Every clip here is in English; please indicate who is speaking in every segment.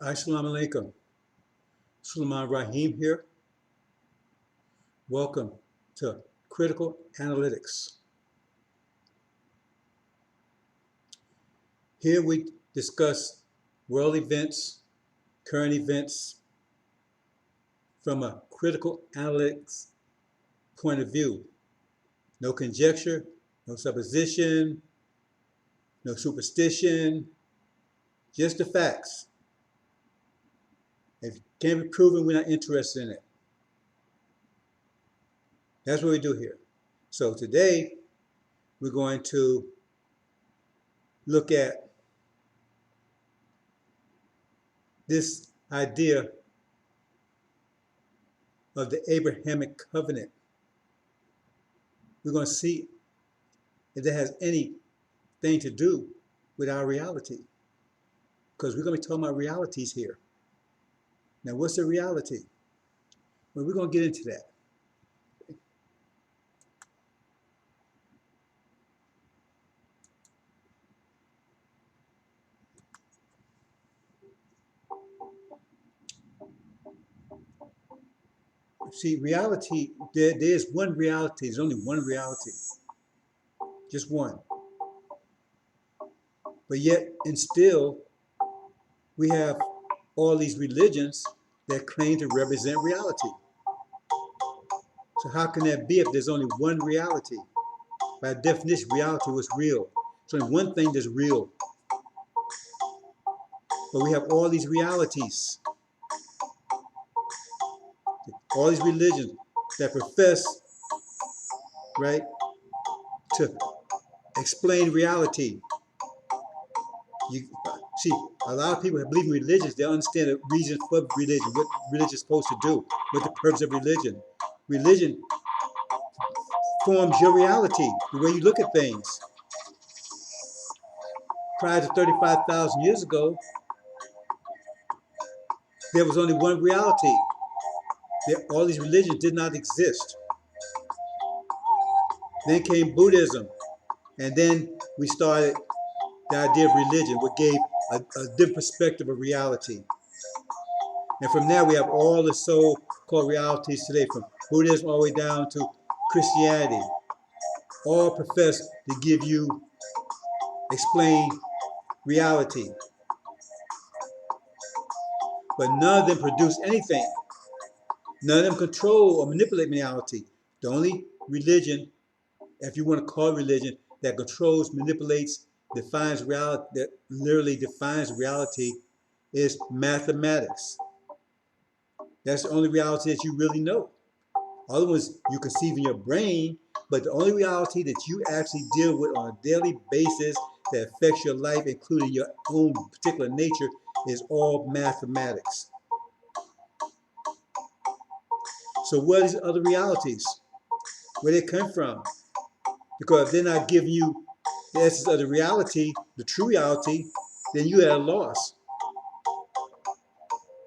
Speaker 1: Assalamu alaikum. Sulaiman Rahim here. Welcome to Critical Analytics. Here we discuss world events, current events from a critical analytics point of view. No conjecture, no supposition, no superstition, just the facts. If it can't be proven, we're not interested in it. That's what we do here. So today, we're going to look at this idea of the Abrahamic covenant. We're going to see if that has anything to do with our reality, because we're going to be talking about realities here. Now, what's the reality? Well, we're going to get into that. See, reality, there's one reality. There's only one reality. Just one. But yet, and still, we have all these religions that claim to represent reality. So how can that be if there's only one reality? By definition, reality was real. There's only one thing that's real. But we have all these realities. All these religions that profess, right, to explain reality. You see, a lot of people that believe in religions, they understand the reason for religion, what religion is supposed to do, what the purpose of religion. Religion forms your reality, the way you look at things. Prior to 35,000 years ago, there was only one reality. All these religions did not exist. Then came Buddhism, and then we started the idea of religion, what gave a different perspective of reality. And from there, we have all the so-called realities today, from Buddhism all the way down to Christianity. All profess to explain reality. But none of them produce anything. None of them control or manipulate reality. The only religion, if you want to call it religion, that controls, manipulates, defines reality, that literally defines reality, is mathematics. That's the only reality that you really know. Other ones you conceive in your brain, but the only reality that you actually deal with on a daily basis that affects your life, including your own particular nature, is all mathematics. So what is other realities? Where they come from? Because if they're not giving you the essence of the reality, the true reality, then you at a loss.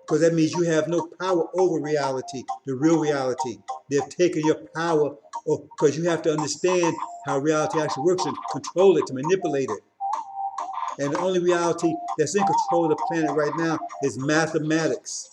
Speaker 1: Because that means you have no power over reality, the real reality. They've taken your power, because you have to understand how reality actually works and control it, to manipulate it. And the only reality that's in control of the planet right now is mathematics.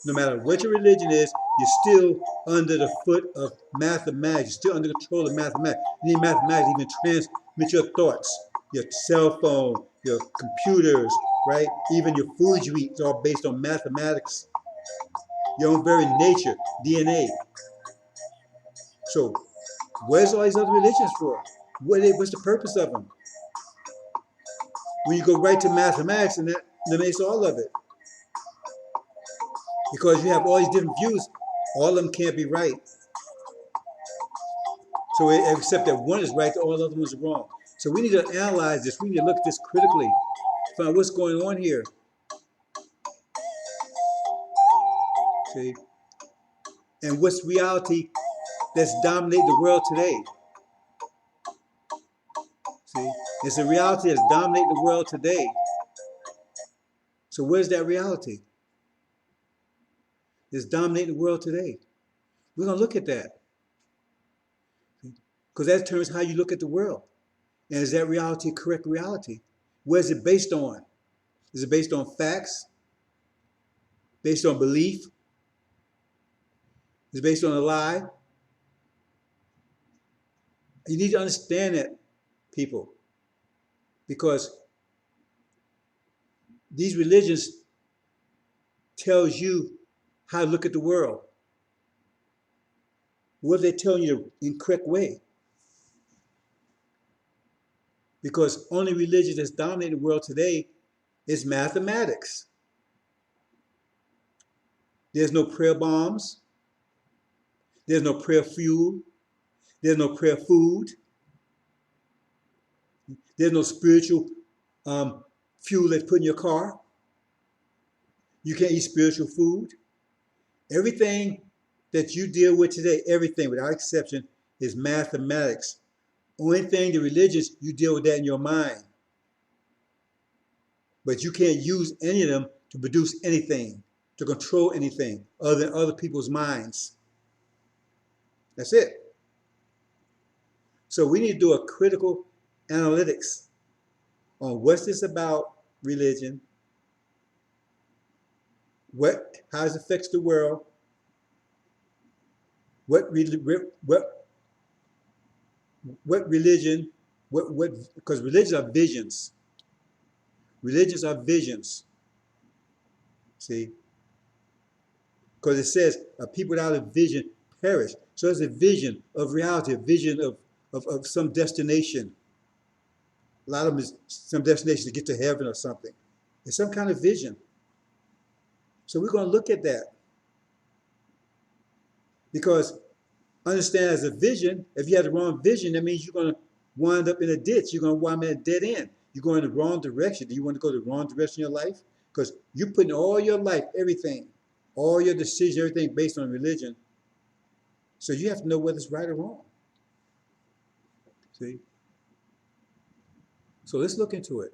Speaker 1: No matter what your religion is, you're still under the foot of mathematics. You're still under control of mathematics. You need mathematics to even transmit your thoughts. Your cell phone, your computers, right? Even your food you eat is all based on mathematics. Your own very nature, DNA. So, where's all these other religions for? What's the purpose of them? When you go right to mathematics, and that eliminates all of it. Because you have all these different views, all of them can't be right. So except that one is right, all the other ones are wrong. So we need to analyze this. We need to look at this critically, find what's going on here. See? And what's reality that's dominating the world today? See? It's a reality that's dominating the world today. So where's that reality? That's dominating the world today. We're going to look at that. Because that determines how you look at the world. And is that reality a correct reality? What is it based on? Is it based on facts? based on belief, it's based on a lie. You need to understand that, people, because these religions tells you how to look at the world. What are they telling you in the correct way? Because only religion that's dominating the world today is mathematics. There's no prayer bombs. There's no prayer fuel. There's no prayer food. There's no spiritual fuel that's put in your car. You can't eat spiritual food. Everything that you deal with today, everything without exception, is mathematics. Only thing, the religious, you deal with that in your mind. But you can't use any of them to produce anything, to control anything other than other people's minds. That's it. So we need to do a critical analytics on what's this about religion, how it affects the world, what religion, because religions are visions. Religions are visions. See? Because it says a people without a vision perish. So it's a vision of reality, a vision of some destination. A lot of them is some destination to get to heaven or something. It's some kind of vision. So we're going to look at that. Because understand, as a vision, if you have the wrong vision, that means you're going to wind up in a ditch. You're going to wind up in a dead end. You're going in the wrong direction. Do you want to go the wrong direction in your life? Because you're putting all your life, everything, all your decisions, everything based on religion. So you have to know whether it's right or wrong. See? So let's look into it.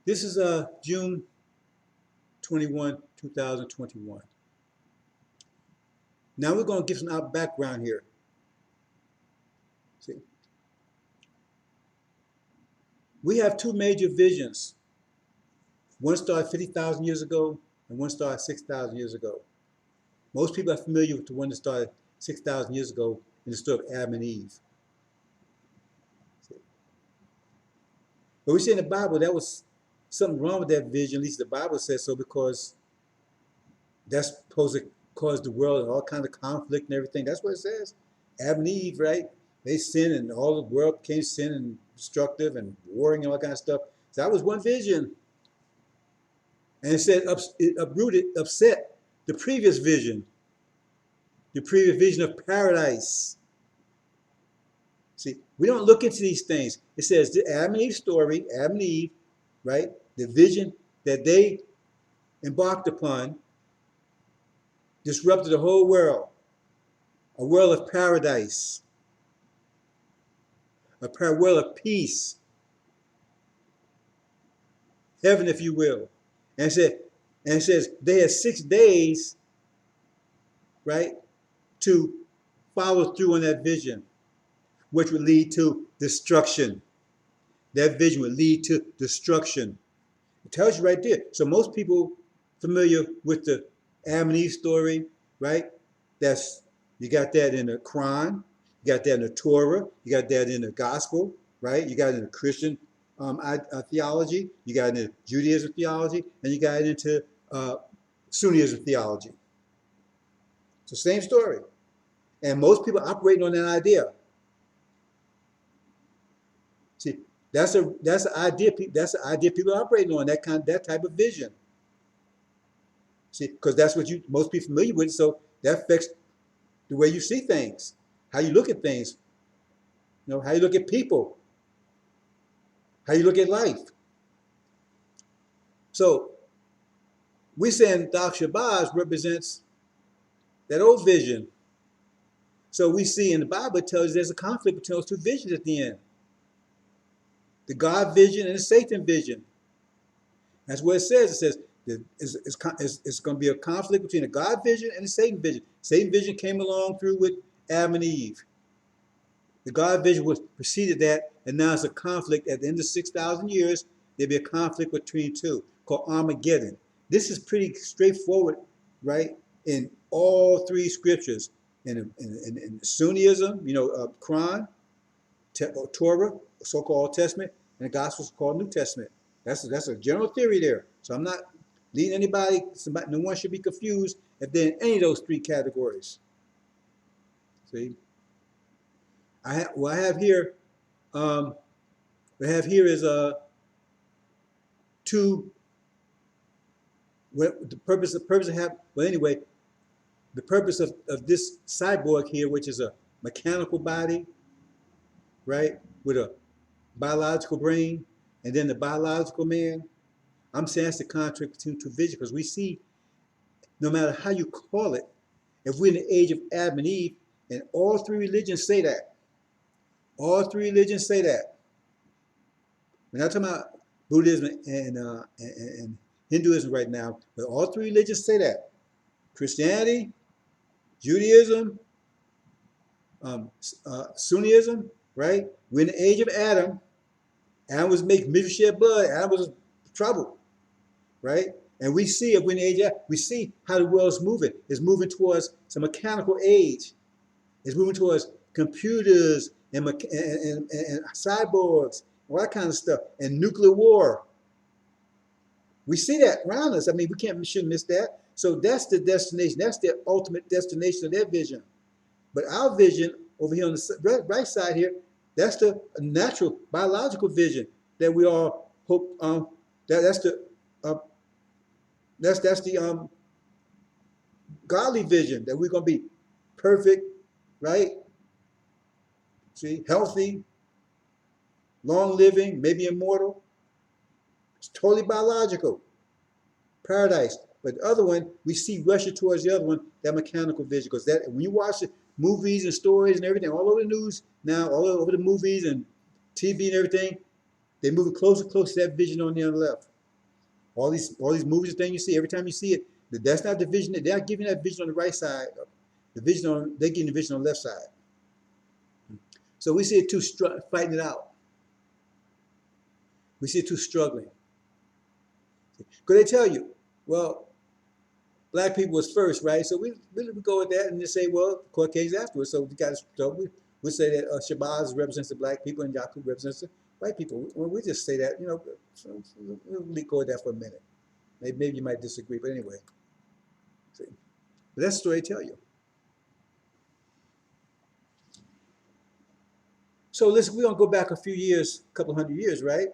Speaker 1: This is June 21, 2021. Now we're going to give some background here. See? We have two major visions. One started 50,000 years ago, and one started 6,000 years ago. Most people are familiar with the one that started 6,000 years ago in the story of Adam and Eve. See? But we see in the Bible that was something wrong with that vision, at least the Bible says so, because that's supposed to cause the world all kinds of conflict and everything. That's what it says. Adam and Eve, right? They sinned and all the world became sin and destructive and warring and all kind of stuff. So that was one vision. And it said it uprooted, upset the previous vision of paradise. See, we don't look into these things. It says the Adam and Eve story, Adam and Eve, right? The vision that they embarked upon disrupted the whole world. A world of paradise. A world of peace. Heaven, if you will. And it says they had 6 days, right, to follow through on that vision, which would lead to destruction. That vision would lead to destruction. It tells you right there. So most people familiar with the Adam and Eve story, right? You got that in the Quran, you got that in the Torah, you got that in the Gospel, right? You got it in the Christian theology, you got it in Judaism theology, and you got it into Sunnism theology. It's the same story. And most people operating on that idea. See, that's an idea people are operating on, that type of vision. See, because that's what most people familiar with, so that affects the way you see things, how you look at things, how you look at people, how you look at life. So we're saying Dr. Shabazz represents that old vision. So we see in the Bible, it tells you there's a conflict between those two visions at the end. The God vision and the Satan vision. That's what it says. It says it's going to be a conflict between the God vision and the Satan vision. Satan vision came along through with Adam and Eve. The God vision was preceded that, and now it's a conflict. At the end of 6,000 years, there'll be a conflict between two called Armageddon. This is pretty straightforward, right? In all three scriptures, in Sunnism, Quran, Torah, so-called Old Testament, and the Gospels called New Testament. That's a general theory there. So I'm not leading anybody. No one should be confused if they're in any of those three categories. See, what I have here, is two. What the purpose of have. Well, anyway, the purpose of this cyborg here, which is a mechanical body, right, with a biological brain, and then the biological man. I'm saying that's the contract between two visions, because we see, no matter how you call it, if we're in the age of Adam and Eve, and all three religions say that. All three religions say that. We're not talking about Buddhism and Hinduism right now, but all three religions say that. Christianity, Judaism, Sunnism, right? We're in the age of Adam. Adam was making misery, shed blood. Adam was trouble, right? And we see, if we're in the age of Adam, we see how the world is moving. It's moving towards some mechanical age. It's moving towards computers and cyborgs, all that kind of stuff, and nuclear war. We see that around us. I mean, shouldn't miss that. So that's the destination. That's the ultimate destination of their vision. But our vision over here on the right side here, that's the natural biological vision that we all hope. That's the godly vision that we're gonna be perfect, right? See, healthy, long living, maybe immortal. It's totally biological. Paradise. But the other one, we see rushing towards the other one, that mechanical vision. Because that, when you watch the movies and stories and everything, all over the news now, all over the movies and TV and everything, they're moving closer and closer to that vision on the other left. All these movies and things you see, every time you see it, that's not the vision. They're not giving that vision on the right side. They're getting the vision on the left side. So we see it two fighting it out. We see it two struggling. Because they tell you, well, black people was first, right? So we go with that and just say, well, Caucasians afterwards. So we say that Shabazz represents the black people and Yaqub represents the white people. Well, we just say that, so we'll go with that for a minute. Maybe you might disagree, but anyway. See? But that's the story they tell you. So listen, we're going to go back a few years, a couple hundred years, right?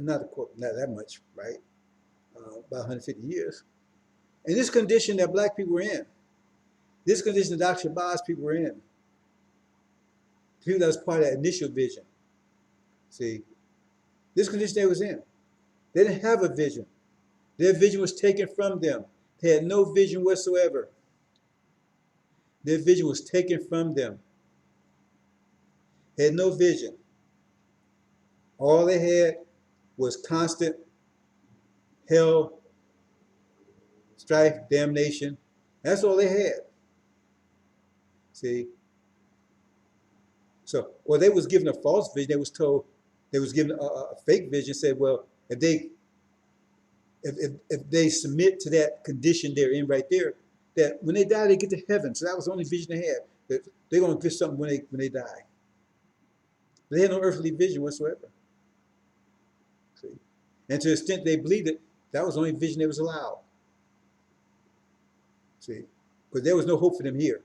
Speaker 1: Not that much, right? About 150 years. And this condition that black people were in, this condition that Dr. Shabazz people were in, people that was part of that initial vision. See, this condition they was in, they didn't have a vision. Their vision was taken from them. They had no vision whatsoever. Their vision was taken from them. They had no vision. All they had was constant hell, strife, damnation. That's all they had. See? So, or they was given a false vision. They was given a fake vision. Said, well, if they submit to that condition they're in right there, that when they die they get to heaven. So that was the only vision they had. That they're gonna get something when they die. They had no earthly vision whatsoever. See, and to the extent they believed it, that was the only vision they was allowed. See, because there was no hope for them here.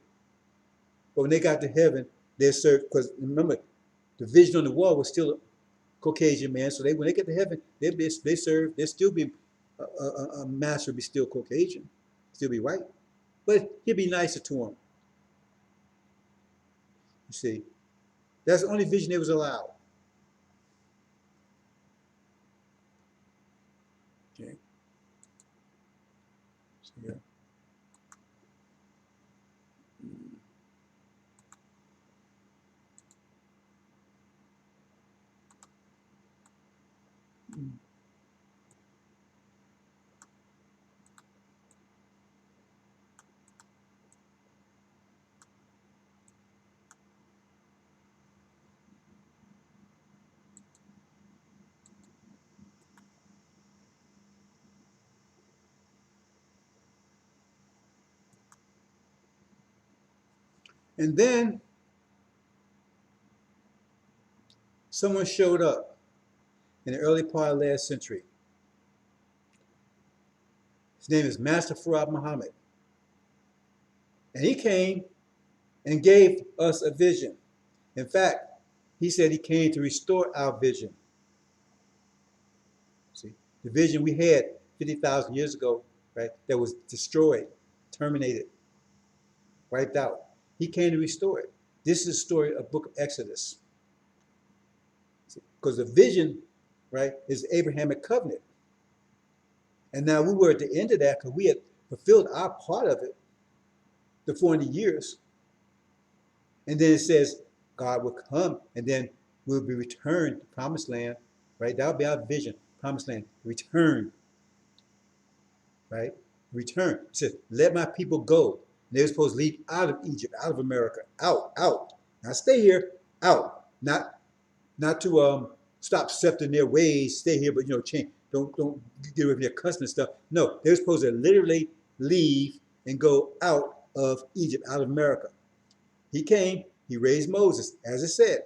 Speaker 1: But when they got to heaven, they served, because remember, the vision on the wall was still a Caucasian man. So when they get to heaven, they serve. They'll still be a master, be still Caucasian, still be white, but he'll be nicer to them. You see, that's the only vision they was allowed. Okay. So, yeah. And then someone showed up in the early part of last century. His name is Master Farad Muhammad. And he came and gave us a vision. In fact, he said he came to restore our vision. See, the vision we had 50,000 years ago, right, that was destroyed, terminated, wiped out. He came to restore it. This is the story of book of Exodus. Because the vision, right, is the Abrahamic covenant. And now we were at the end of that because we had fulfilled our part of it, the 400 years. And then it says God will come and then we'll be returned to promised land, right? That'll be our vision, promised land, return, right? Return. It says, let my people go. They were supposed to leave out of Egypt, out of America, out. Now stay here, out. Not to stop accepting their ways, stay here, but change. Don't get rid of their custom and stuff. No, they're supposed to literally leave and go out of Egypt, out of America. He came, he raised Moses, as it said.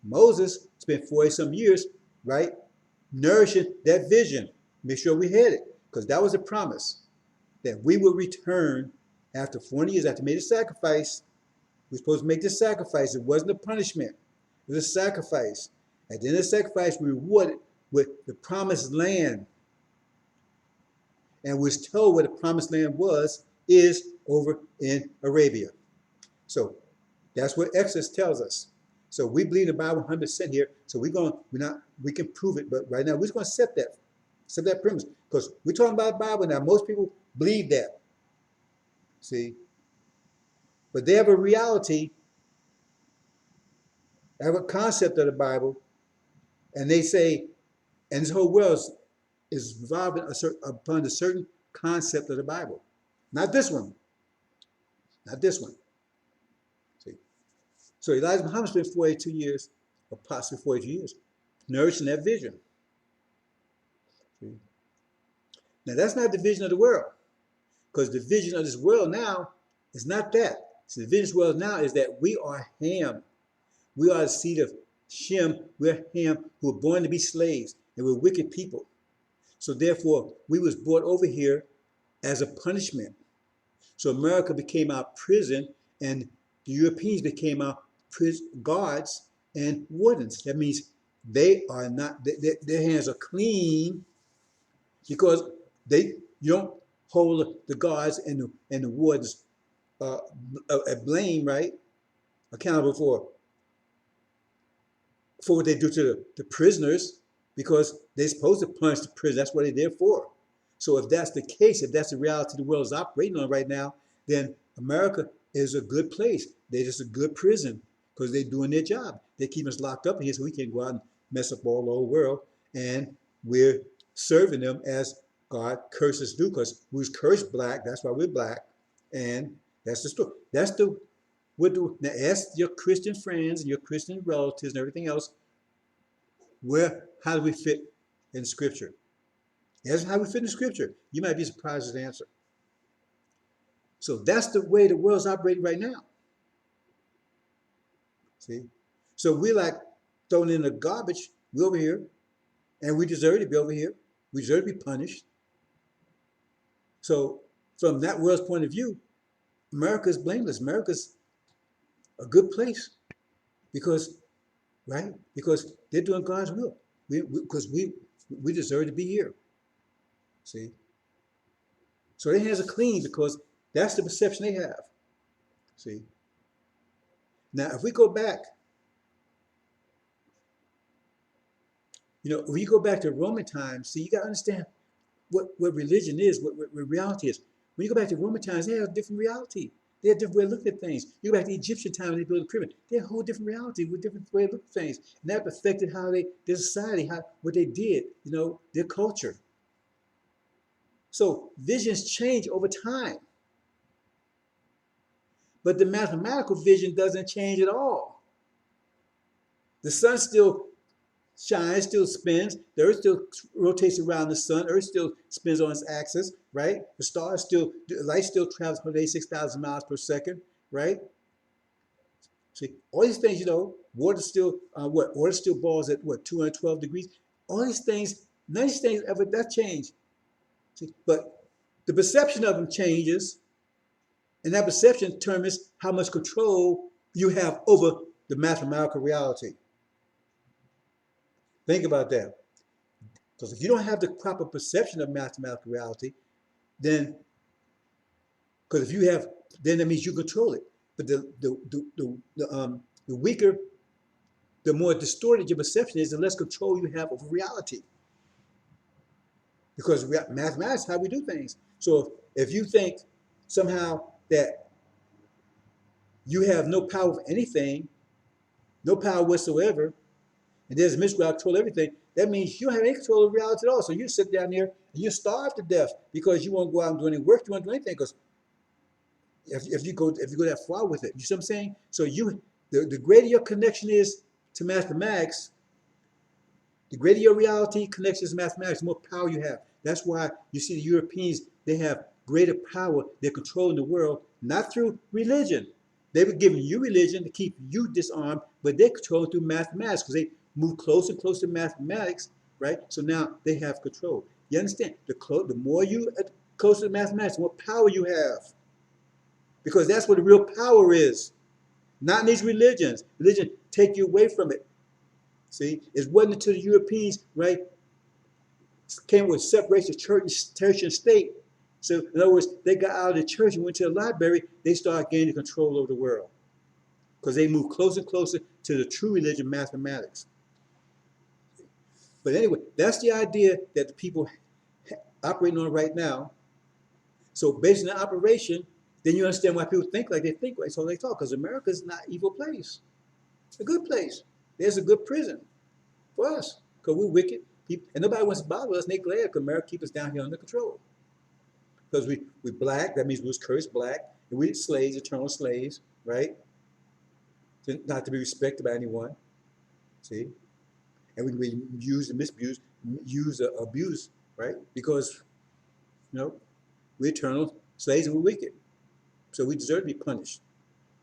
Speaker 1: Moses spent 40-some years, right, nourishing that vision. Make sure we had it, because that was a promise that we would return after 40 years, after we made a sacrifice. We were supposed to make this sacrifice. It wasn't a punishment. It was a sacrifice. At the end of the sacrifice, we were rewarded with the promised land. And we're told where the promised land is over in Arabia. So that's what Exodus tells us. So we believe the Bible 100% here. So we can prove it, but right now we're just going to accept that premise, because we're talking about the Bible now. Most people believe that. See, but they have a reality, they have a concept of the Bible, and they say, and this whole world is revolving upon a certain concept of the Bible. Not this one. Not this one. See? So Elijah Muhammad spent 42 years, approximately 42 years, nourishing that vision. See? Now that's not the vision of the world, because the vision of this world now is not that. So the vision of this world now is that we are Ham. We are the seed of Shem. We're Ham, who were born to be slaves, and we're wicked people. So therefore, we was brought over here as a punishment. So America became our prison, and the Europeans became our guards and wardens. That means they are not, their hands are clean, because you don't hold the guards and the wardens at blame, right? Accountable for what they do to the prisoners, because they're supposed to punish the prison. That's what they're there for. So if that's the case, if that's the reality the world is operating on right now, then America is a good place. They're just a good prison, because they're doing their job. They keep us locked up in here so we can go out and mess up all the whole world. And we're serving them as God curses do, because we was cursed black. That's why we're black. And that's the story. Now ask your Christian friends and your Christian relatives and everything else, how do we fit in Scripture? Ask how we fit in Scripture. You might be surprised at the answer. So that's the way the world's operating right now. See? So we're like thrown in the garbage. We're over here, and we deserve to be over here. We deserve to be punished. So from that world's point of view, America's blameless. America's a good place, because they're doing God's will. Because we deserve to be here. See? So their hands are clean, because that's the perception they have. See? Now, if we go back, if you go back to Roman times, see, you got to understand what religion is, what reality is. When you go back to Roman times, they have a different reality. They had a different way of looking at things. You go back to Egyptian time when they built the pyramid, they had a whole different reality, with a different way of looking at things. And that affected how their society, what they did, their culture. So visions change over time. But the mathematical vision doesn't change at all. The sun still shines, still spins. The earth still rotates around the sun. Earth still spins on its axis, right? The light still travels 186,000 miles per second, right? See, all these things, water still, water still boils at what, 212 degrees? All these things, none of these things ever, that change. See, but the perception of them changes, and that perception determines how much control you have over the mathematical reality. Think about that. Because if you don't have the proper perception of mathematical reality, then, because if you have, then that means you control it. But the weaker, the more distorted your perception is, the less control you have over reality. Because mathematics is how we do things. So if you think somehow that you have no power of anything, no power whatsoever, and there's a mystical control everything, that means you don't have any control of reality at all. So you sit down there and you starve to death because you won't go out and do any work, you won't do anything, because if you go that far with it, you see what I'm saying? So the greater your connection is to mathematics, the greater your reality connection to mathematics, the more power you have. That's why you see the Europeans, they have greater power. They're controlling the world, not through religion. They were giving you religion to keep you disarmed, but they're controlling through mathematics because they move closer and closer to mathematics, right? So now they have control. You understand? The more you are closer to mathematics, the more power you have. Because that's what the real power is. Not in these religions. Religion take you away from it. See, it wasn't until the Europeans, right, came with separation of church and state. So in other words, they got out of the church and went to the library, they started gaining control over the world. Because they moved closer and closer to the true religion, mathematics. But anyway, that's the idea that the people operating on right now. So based on the operation, then you understand why people think like they think, right? So they talk, because America is not an evil place. It's a good place. There's a good prison for us, because we're wicked people, and nobody wants to bother us, and they're glad because America keeps us down here under control. Because we're black, that means we was cursed black, and we're slaves, eternal slaves, right? Not to be respected by anyone, see? And we use and misuse, abuse, right? Because, we're eternal slaves and we're wicked. So we deserve to be punished,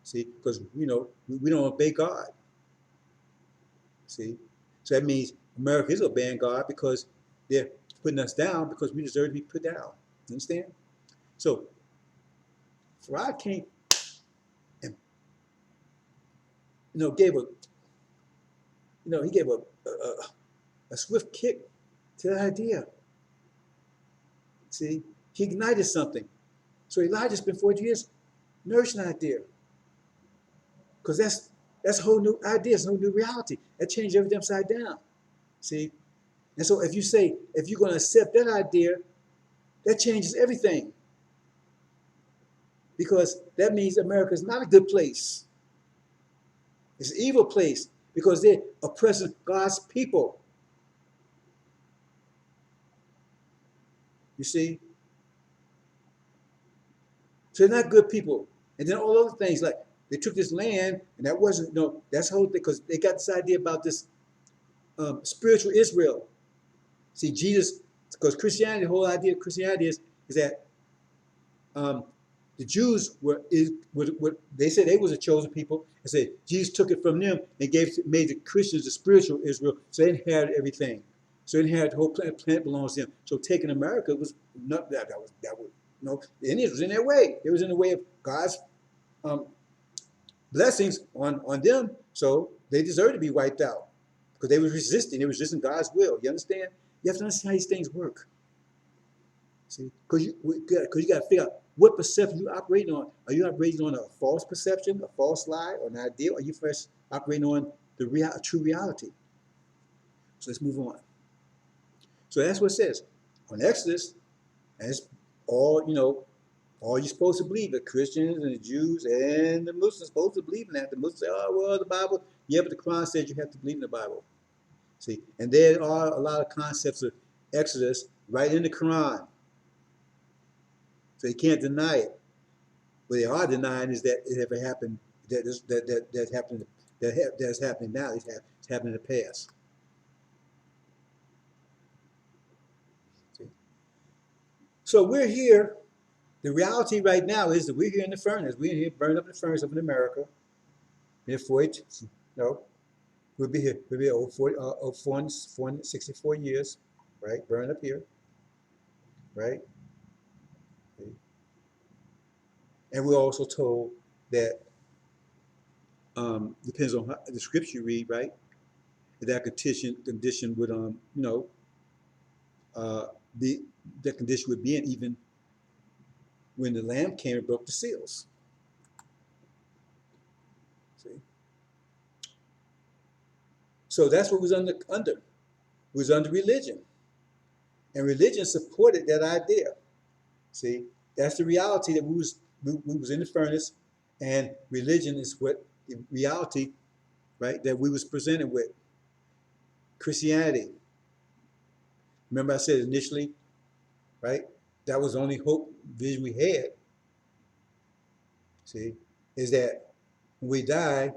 Speaker 1: see? Because, we don't obey God, see? So that means America is obeying God because they're putting us down because we deserve to be put down. You understand? So Farad came and gave he gave a swift kick to that idea. See, he ignited something. So Elijah spent 40 years nourishing an idea, because that's a whole new idea, it's a whole new reality. That changed everything upside down. See, and so if you're going to accept that idea, that changes everything. Because that means America is not a good place. It's an evil place because they're oppressing God's people. You see? So they're not good people. And then all other things, like they took this land, and that wasn't, that's the whole thing, because they got this idea about this spiritual Israel. See, Jesus, because Christianity, the whole idea of Christianity is that the Jews they said they was a chosen people, and said Jesus took it from them and made the Christians the spiritual Israel, so they inherited everything. So they inherited the whole planet belongs to them. So taking America was not that was the Indians was in their way. They was in the way of God's blessings on them, so they deserved to be wiped out because they were resisting. They were resisting God's will. You understand? You have to understand how these things work. See, because you got to figure out what perception you operating on. Are you operating on a false perception, a false lie, or an idea? Or are you first operating on the true reality? So let's move on. So that's what it says on Exodus, and it's all all you're supposed to believe. The Christians and the Jews and the Muslims are supposed to believe in that. The Muslims say, "Oh well, the Bible." Yeah, but the Quran says you have to believe in the Bible. See, and there are a lot of concepts of Exodus right in the Quran. So you can't deny it. What they are denying is that it ever happened. That happened. That's happening now. It's happened in the past. See? So we're here. The reality right now is that we're here in the furnace. We're here burning up the furnace up in America. Here 40, no, we'll be here. We'll be over 40, over 464 years, right? Burn up here, right? And we're also told that depends on how, the scripture you read, right? That condition would uh, be the condition would be in even when the Lamb came and broke the seals. See, so that's what was under. Was under religion, and religion supported that idea. See, that's the reality that we was in the furnace, and religion is what the reality, right, that we was presented with. Christianity. Remember I said initially, right? That was the only hope vision we had. See, is that when we die,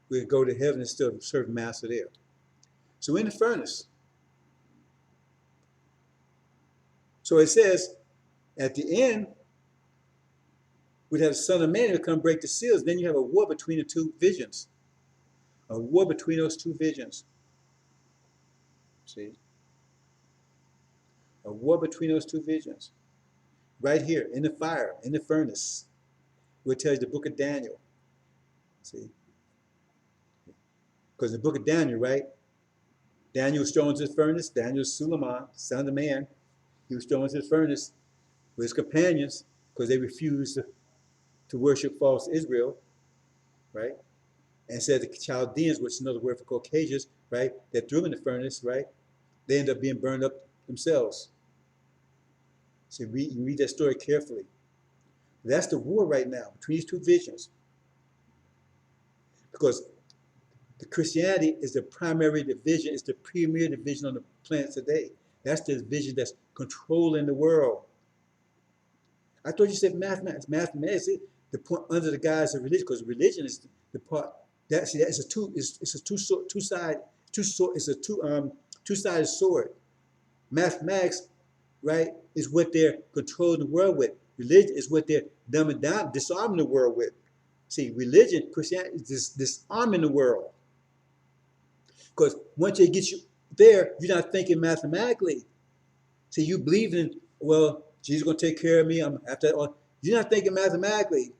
Speaker 1: we'll go to heaven and still serve Master there. So in the furnace. So it says at the end, we'd have the Son of Man who come break the seals. Then you have a war between the two visions. A war between those two visions. See? A war between those two visions. Right here, in the fire, in the furnace. Where it tells you the book of Daniel. See? Because in the book of Daniel, right? Daniel was thrown into the furnace. Daniel Suleiman, son of man. He was thrown into the furnace with his companions because they refused to worship false Israel, right? And said the Chaldeans, which is another word for Caucasians, right? That threw them in the furnace, right? They ended up being burned up themselves. So you read that story carefully. That's the war right now between these two visions. Because the Christianity is the primary division, it's the premier division on the planet today. That's the division that's controlling the world. I thought you said mathematics. Mathematics is the point under the guise of religion, because religion is the part that see it's a two-sided sword. Mathematics, right, is what they're controlling the world with. Religion is what they're dumbing down, disarming the world with. See, religion, Christianity is disarming the world. Because once they get you there, you're not thinking mathematically. See, you believe in, well, Jesus is going to take care of me. I'm after that. You're not thinking mathematically.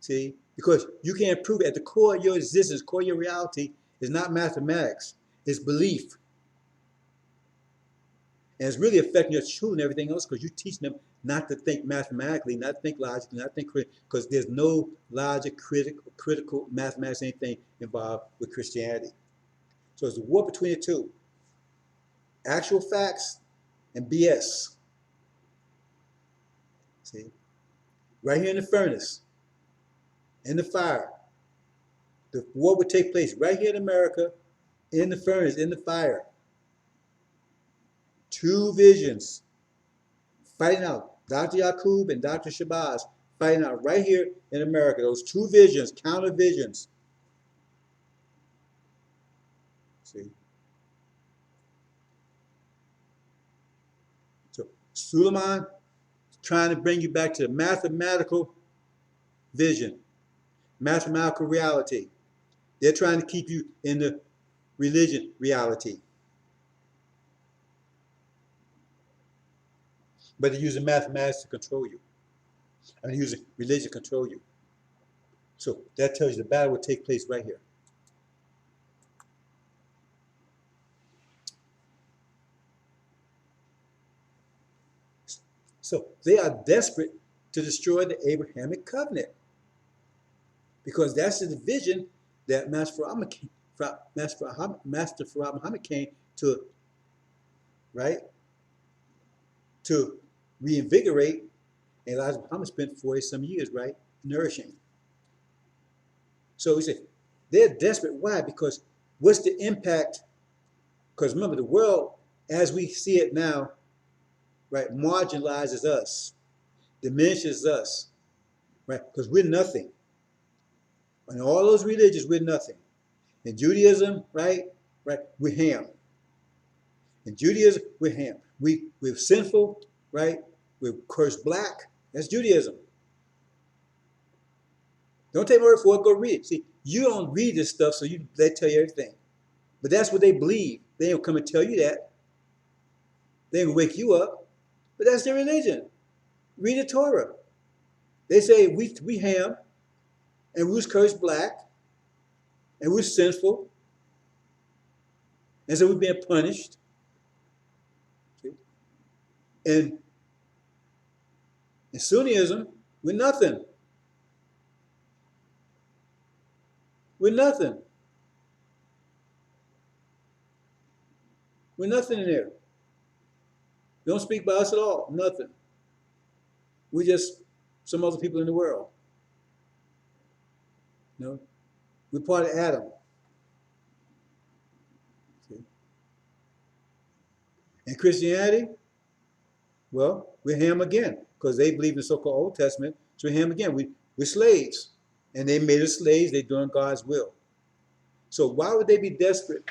Speaker 1: See, because you can't prove it. At the core of your existence, core of your reality is not mathematics. It's belief. And it's really affecting your children and everything else because you're teaching them not to think mathematically, not to think logically, not to think critically, because there's no logic, critical mathematics, anything involved with Christianity. So it's a war between the two. Actual facts and BS. See? Right here in the furnace, in the fire. The war would take place right here in America, in the furnace, in the fire. Two visions fighting out. Dr. Yaqub and Dr. Shabazz fighting out right here in America. Those two visions, counter visions. See? So Suleiman trying to bring you back to the mathematical vision, mathematical reality. They're trying to keep you in the religion reality. But they're using mathematics to control you. I mean, using religion to control you. So that tells you the battle will take place right here. So they are desperate to destroy the Abrahamic covenant because that's the division that Master Farad Muhammad came to, right, to reinvigorate. And Elijah Muhammad spent 40-some years, right, nourishing. So he said, they're desperate. Why? Because what's the impact? Because remember, the world, as we see it now, right, marginalizes us, diminishes us, right, because we're nothing. In all those religions, we're nothing. In Judaism, right, we're ham. In Judaism, we're ham. We're sinful, right? We're cursed black. That's Judaism. Don't take my word for it. Go read it. See, you don't read this stuff, so they tell you everything. But that's what they believe. They don't come and tell you that. They don't wake you up. But that's their religion. Read the Torah. They say we ham, and we was cursed black, and we're sinful, and so we're being punished. See? And in Sunnism, we're nothing. We're nothing. We're nothing in there. Don't speak by us at all. Nothing. We're just some other people in the world. You know? We're part of Adam. See? And Christianity, well, we're Ham again, because they believe in the so-called Old Testament. So we're Ham again. We're slaves. And they made us slaves. They're doing God's will. So why would they be desperate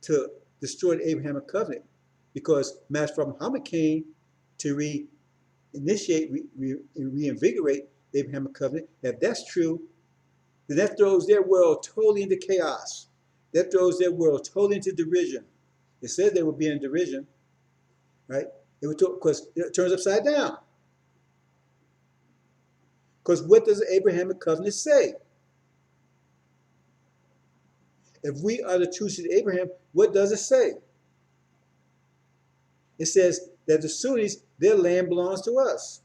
Speaker 1: to destroy the Abrahamic covenant? Because Master Muhammad came to reinitiate, reinvigorate the Abrahamic covenant. If that's true, then that throws their world totally into chaos. That throws their world totally into derision. It said they would be in derision, right? Because it turns upside down. Because what does the Abrahamic covenant say? If we are the true seed of Abraham, what does it say? It says that the Sunnis, their land belongs to us.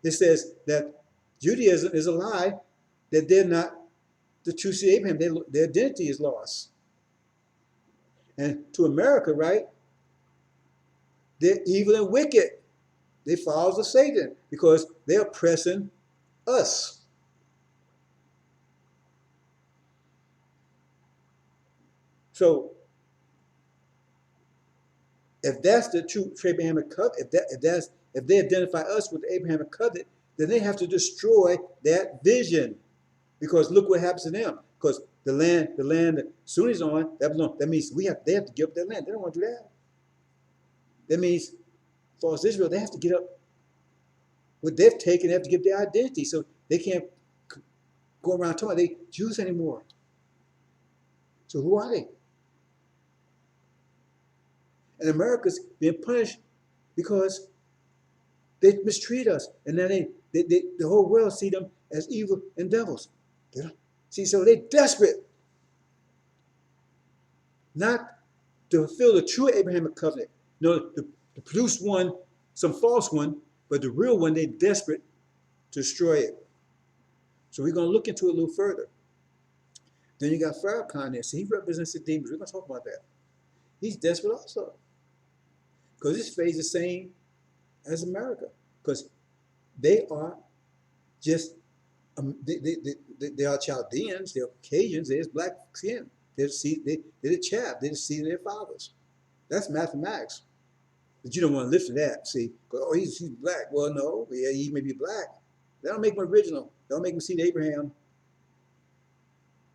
Speaker 1: It says that Judaism is a lie, that they're not the true seed of Abraham. Their identity is lost. And to America, right, they're evil and wicked. They followers of Satan because they're oppressing us. So, if that's the true Abrahamic covenant, if they identify us with the Abrahamic covenant, then they have to destroy that vision, because look what happens to them. Because the land that Sunnis on, that means they have to give up their land. They don't want to do that. That means for Israel, they have to get up what they've taken. They have to give their identity, so they can't go around talking about they Jews anymore. So who are they? And America's being punished because they mistreat us, and then the whole world see them as evil and devils. They don't see, so they're desperate not to fulfill the true Abrahamic covenant, to produce some false one, but the real one. They're desperate to destroy it. So we're going to look into it a little further. Then you got Farrakhan there. See, he represents the demons. We're going to talk about that. He's desperate also, because his fate is the same as America, because they are just they are Chaldeans, they're Caucasians, they're black skin, they're the chaff, they're the seed of their fathers. That's mathematics. But you don't want to listen to that. See, oh, he's black. Well, no, yeah, he may be black. That don't make him original. That don't make him seed of Abraham.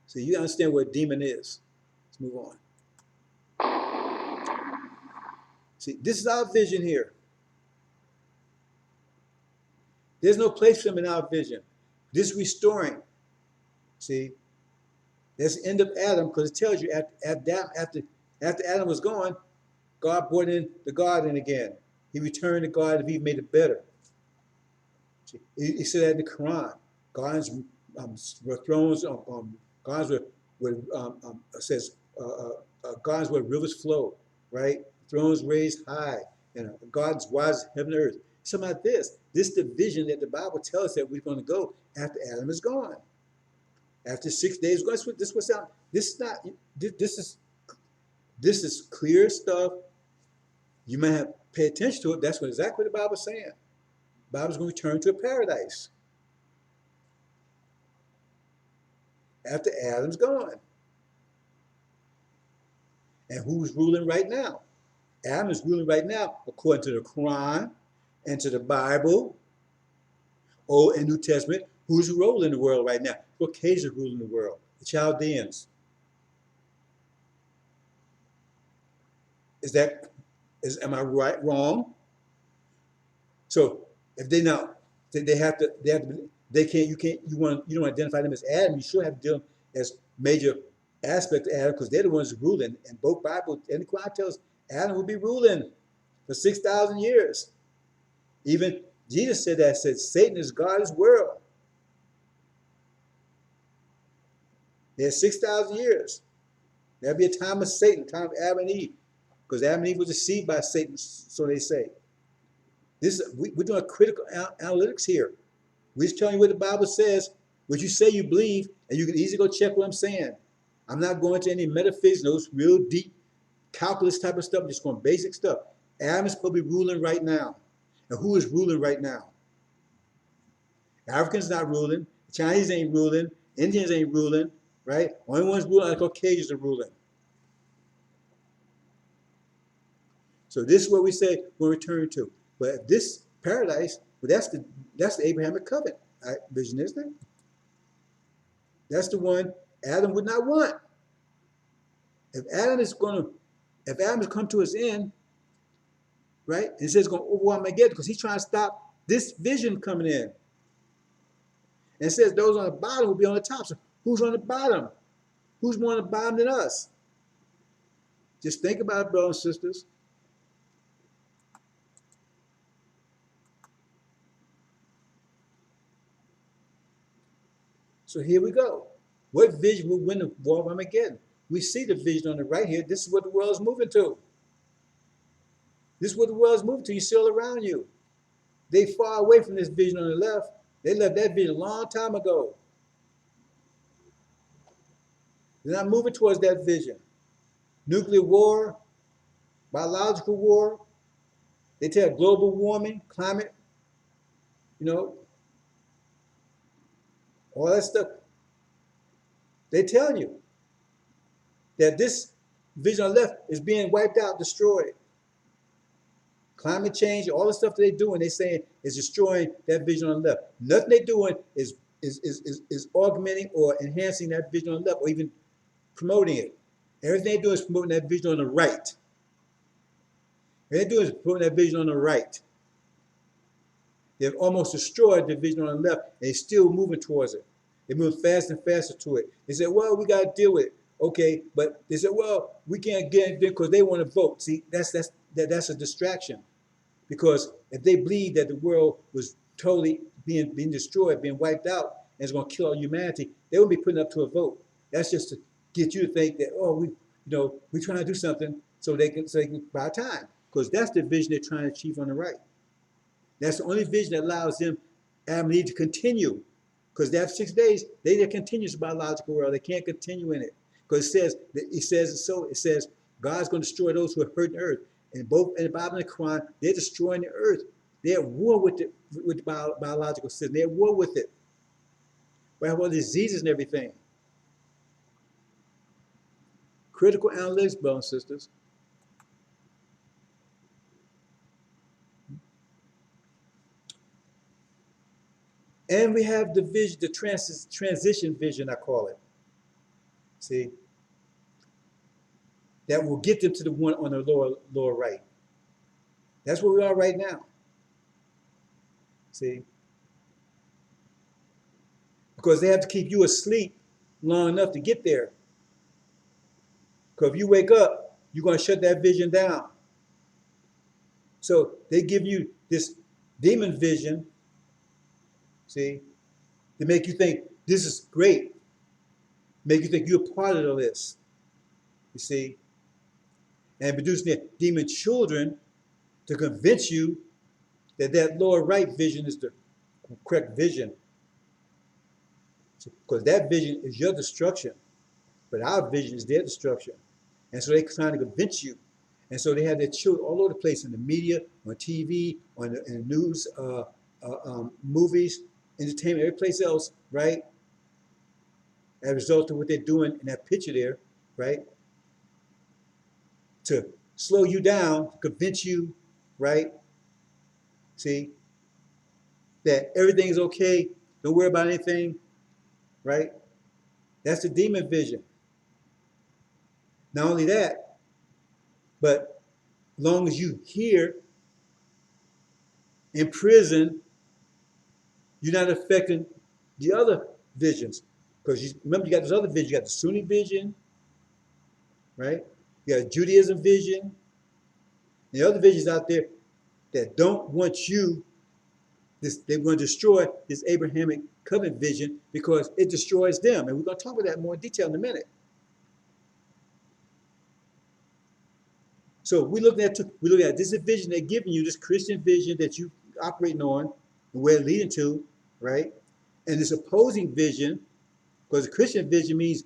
Speaker 1: So you understand what a demon is. Let's move on. See, this is our vision here. There's no place for him in our vision. This restoring. See, that's the end of Adam, because it tells you after Adam was gone, God brought in the garden again. He returned the garden, he made it better. See, he said that in the Quran. Gardens were thrones. Gardens says gardens where rivers flow, right? Thrones raised high, and gardens wide as heaven and earth. Something like this. This is the vision that the Bible tells us that we're going to go after Adam is gone. After 6 days, this is clear stuff. You might have to pay attention to it. That's exactly what the Bible's saying. The Bible's going to return to a paradise after Adam's gone. And who's ruling right now? Adam is ruling right now according to the Quran and to the Bible, Old and New Testament. Who's ruling the world right now? Caucasians ruling the world, the Chaldeans. Am I right, wrong? So if they have to They can't. You don't identify them as Adam. You should have them as major aspect of Adam because they're the ones ruling. And both Bible and the Quran tells Adam will be ruling for 6,000 years. Even Jesus said that. Said Satan is God's world. There's 6,000 years. There'll be a time of Satan, time of Adam and Eve, because Adam and Eve was deceived by Satan, so they say. We're doing critical analytics here. We're just telling you what the Bible says, what you say you believe, and you can easily go check what I'm saying. I'm not going to any metaphysics, those real deep calculus type of stuff. I'm just going basic stuff. Adam is probably ruling right now. And who is ruling right now? Africans not ruling. Chinese ain't ruling. Indians ain't ruling, right? Only ones ruling are Caucasians are ruling. So this is what we say we'll return to. But this paradise, well, that's the Abrahamic covenant vision, isn't it? That's the one Adam would not want. If Adam has come to his end, right? And it says going to overwhelm Armageddon because he's trying to stop this vision coming in. And it says those on the bottom will be on the top. So who's on the bottom? Who's more on the bottom than us? Just think about it, brothers and sisters. So here we go. What vision will win the war of Armageddon? We see the vision on the right here. This is what the world is moving to. This is what the world is moving to. You see all around you. They far away from this vision on the left. They left that vision a long time ago. They're not moving towards that vision. Nuclear war, biological war. They tell global warming, climate, all that stuff. They tell you that this vision on the left is being wiped out, destroyed. Climate change, all the stuff that they're doing, they're saying is destroying that vision on the left. Nothing they're doing is augmenting or enhancing that vision on the left or even promoting it. Everything they're doing is promoting that vision on the right. Everything they're doing is promoting that vision on the right. They've almost destroyed the vision on the left, and they're still moving towards it. They move faster and faster to it. They said, well, we got to deal with it. Okay, but they said, well, we can't get it because they want to vote. See, that's a distraction. Because if they believe that the world was totally being destroyed, being wiped out, and it's going to kill all humanity, they won't be putting up to a vote. That's just to get you to think that, oh, we're trying to do something so they can buy time. Because that's the vision they're trying to achieve on the right. That's the only vision that allows them, Adam and Eve, to continue. Because they have 6 days, they continue the biological world. They can't continue in it. Because it says God's going to destroy those who are hurting the earth. And both in the Bible and the Quran, they're destroying the earth. They're at war with the biological system. They're at war with it. We have all diseases and everything. Critical analytics, brothers and sisters. And we have the vision, the transition vision, I call it. See? That will get them to the one on the lower right. That's where we are right now. See? Because they have to keep you asleep long enough to get there. Because if you wake up, you're going to shut that vision down. So they give you this demon vision, see, to make you think this is great. Make you think you're part of this. You see? And producing their demon children to convince you that lower right vision is the correct vision. Because that vision is your destruction, but our vision is their destruction. And so they're trying to convince you. And so they have their children all over the place in the media, on TV, in the news, movies, entertainment, every place else, right? As a result of what they're doing in that picture there, right? To slow you down, to convince you, right? See, that everything is okay, don't worry about anything, right? That's the demon vision. Not only that, but as long as you here in prison, you're not affecting the other visions. Because you remember, you got those other visions. You got the Sunni vision, right? You got a Judaism vision. The other visions out there that don't want you, they want to destroy this Abrahamic covenant vision because it destroys them. And we're going to talk about that in more detail in a minute. So we look at this vision they're giving you, this Christian vision that you operating on, and where it's leading to, right? And this opposing vision, because the Christian vision means,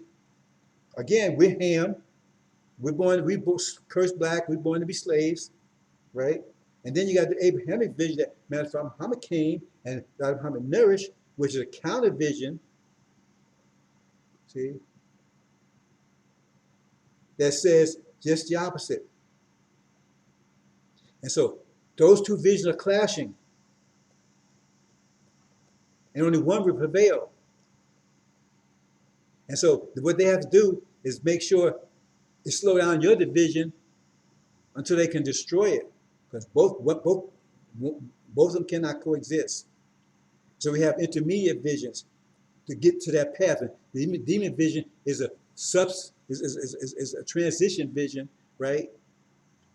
Speaker 1: again, we're Ham, we both cursed black, we're born to be slaves, right? And then you got the Abrahamic vision that matter of fact Muhammad came and that Muhammad nourished, which is a counter vision, see, that says just the opposite. And so those two visions are clashing. And only one will prevail. And so what they have to do is make sure to slow down your division until they can destroy it. Because both of them cannot coexist. So we have intermediate visions to get to that path. And the demon vision is a is a transition vision, right?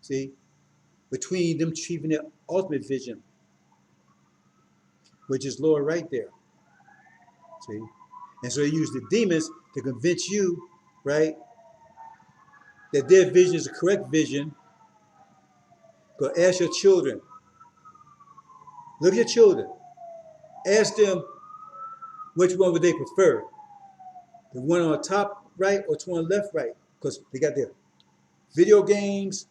Speaker 1: See, between them achieving their ultimate vision, which is lower right there. See, and so they use the demons to convince you, right, that their vision is the correct vision. Go ask your children. Look at your children. Ask them which one would they prefer. The one on the top right or the one on the left right. Because they got their video games,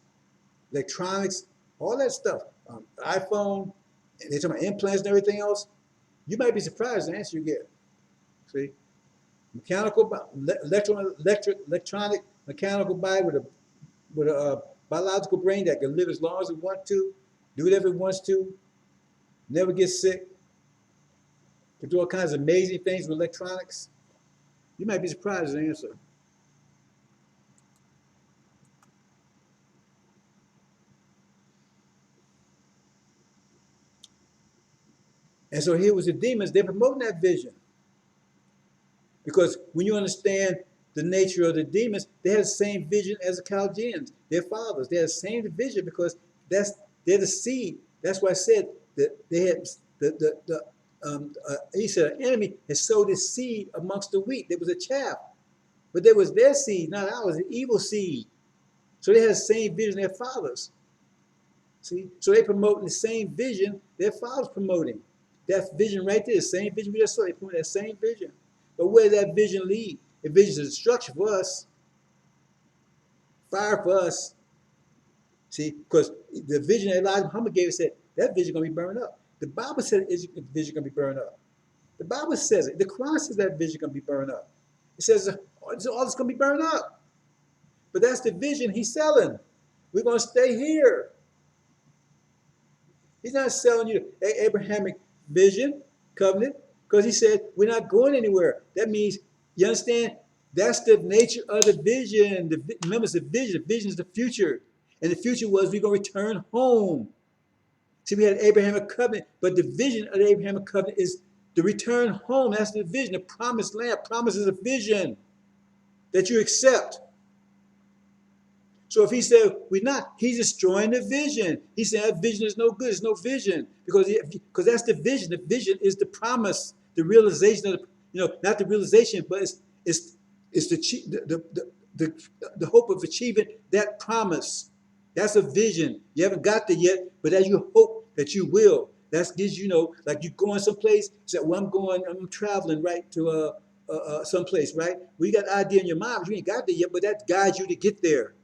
Speaker 1: electronics, all that stuff. iPhone, they're talking about implants and everything else. You might be surprised the answer you get. See? Electronic, mechanical body with a biological brain that can live as long as it wants to, do whatever it wants to, never get sick, can do all kinds of amazing things with electronics. You might be surprised at the answer. And so here was the demons, they're promoting that vision. Because when you understand the nature of the demons, they had the same vision as the Chaldeans, their fathers. They had the same vision because they're the seed. That's why I said that they had he said an enemy has sowed his seed amongst the wheat. There was a chaff, but there was their seed, not ours, an evil seed. So they had the same vision as their fathers. See, so they promoting the same vision their fathers promoting. That vision right there, the same vision we just saw. They promote that same vision. But where did that vision lead? It vision is destruction for us, fire for us. See, because the vision that Elijah Muhammad gave said that vision gonna be burned up. The Bible said the vision gonna be burned up. The Bible says it. The Quran says that vision gonna be burned up. It says all this gonna be burned up. But that's the vision he's selling. We're gonna stay here. He's not selling you the Abrahamic vision, covenant, because he said we're not going anywhere. That means, you understand, that's the nature of the vision. Remember, it's the vision. The vision is the future. And the future was we're going to return home. See, we had Abrahamic covenant, but the vision of the Abrahamic covenant is the return home. That's the vision, the promised land. Promise is a vision that you accept. So if he said we're not, he's destroying the vision. He said that vision is no good. It's no vision because that's the vision. The vision is the promise, the realization of not the realization, but it's the hope of achieving that promise. That's a vision. You haven't got there yet, but as you hope that you will, that gives like you're going someplace. You say, well, I'm traveling right to someplace, right? Well, you got an idea in your mind, but you ain't got there yet, but that guides you to get there.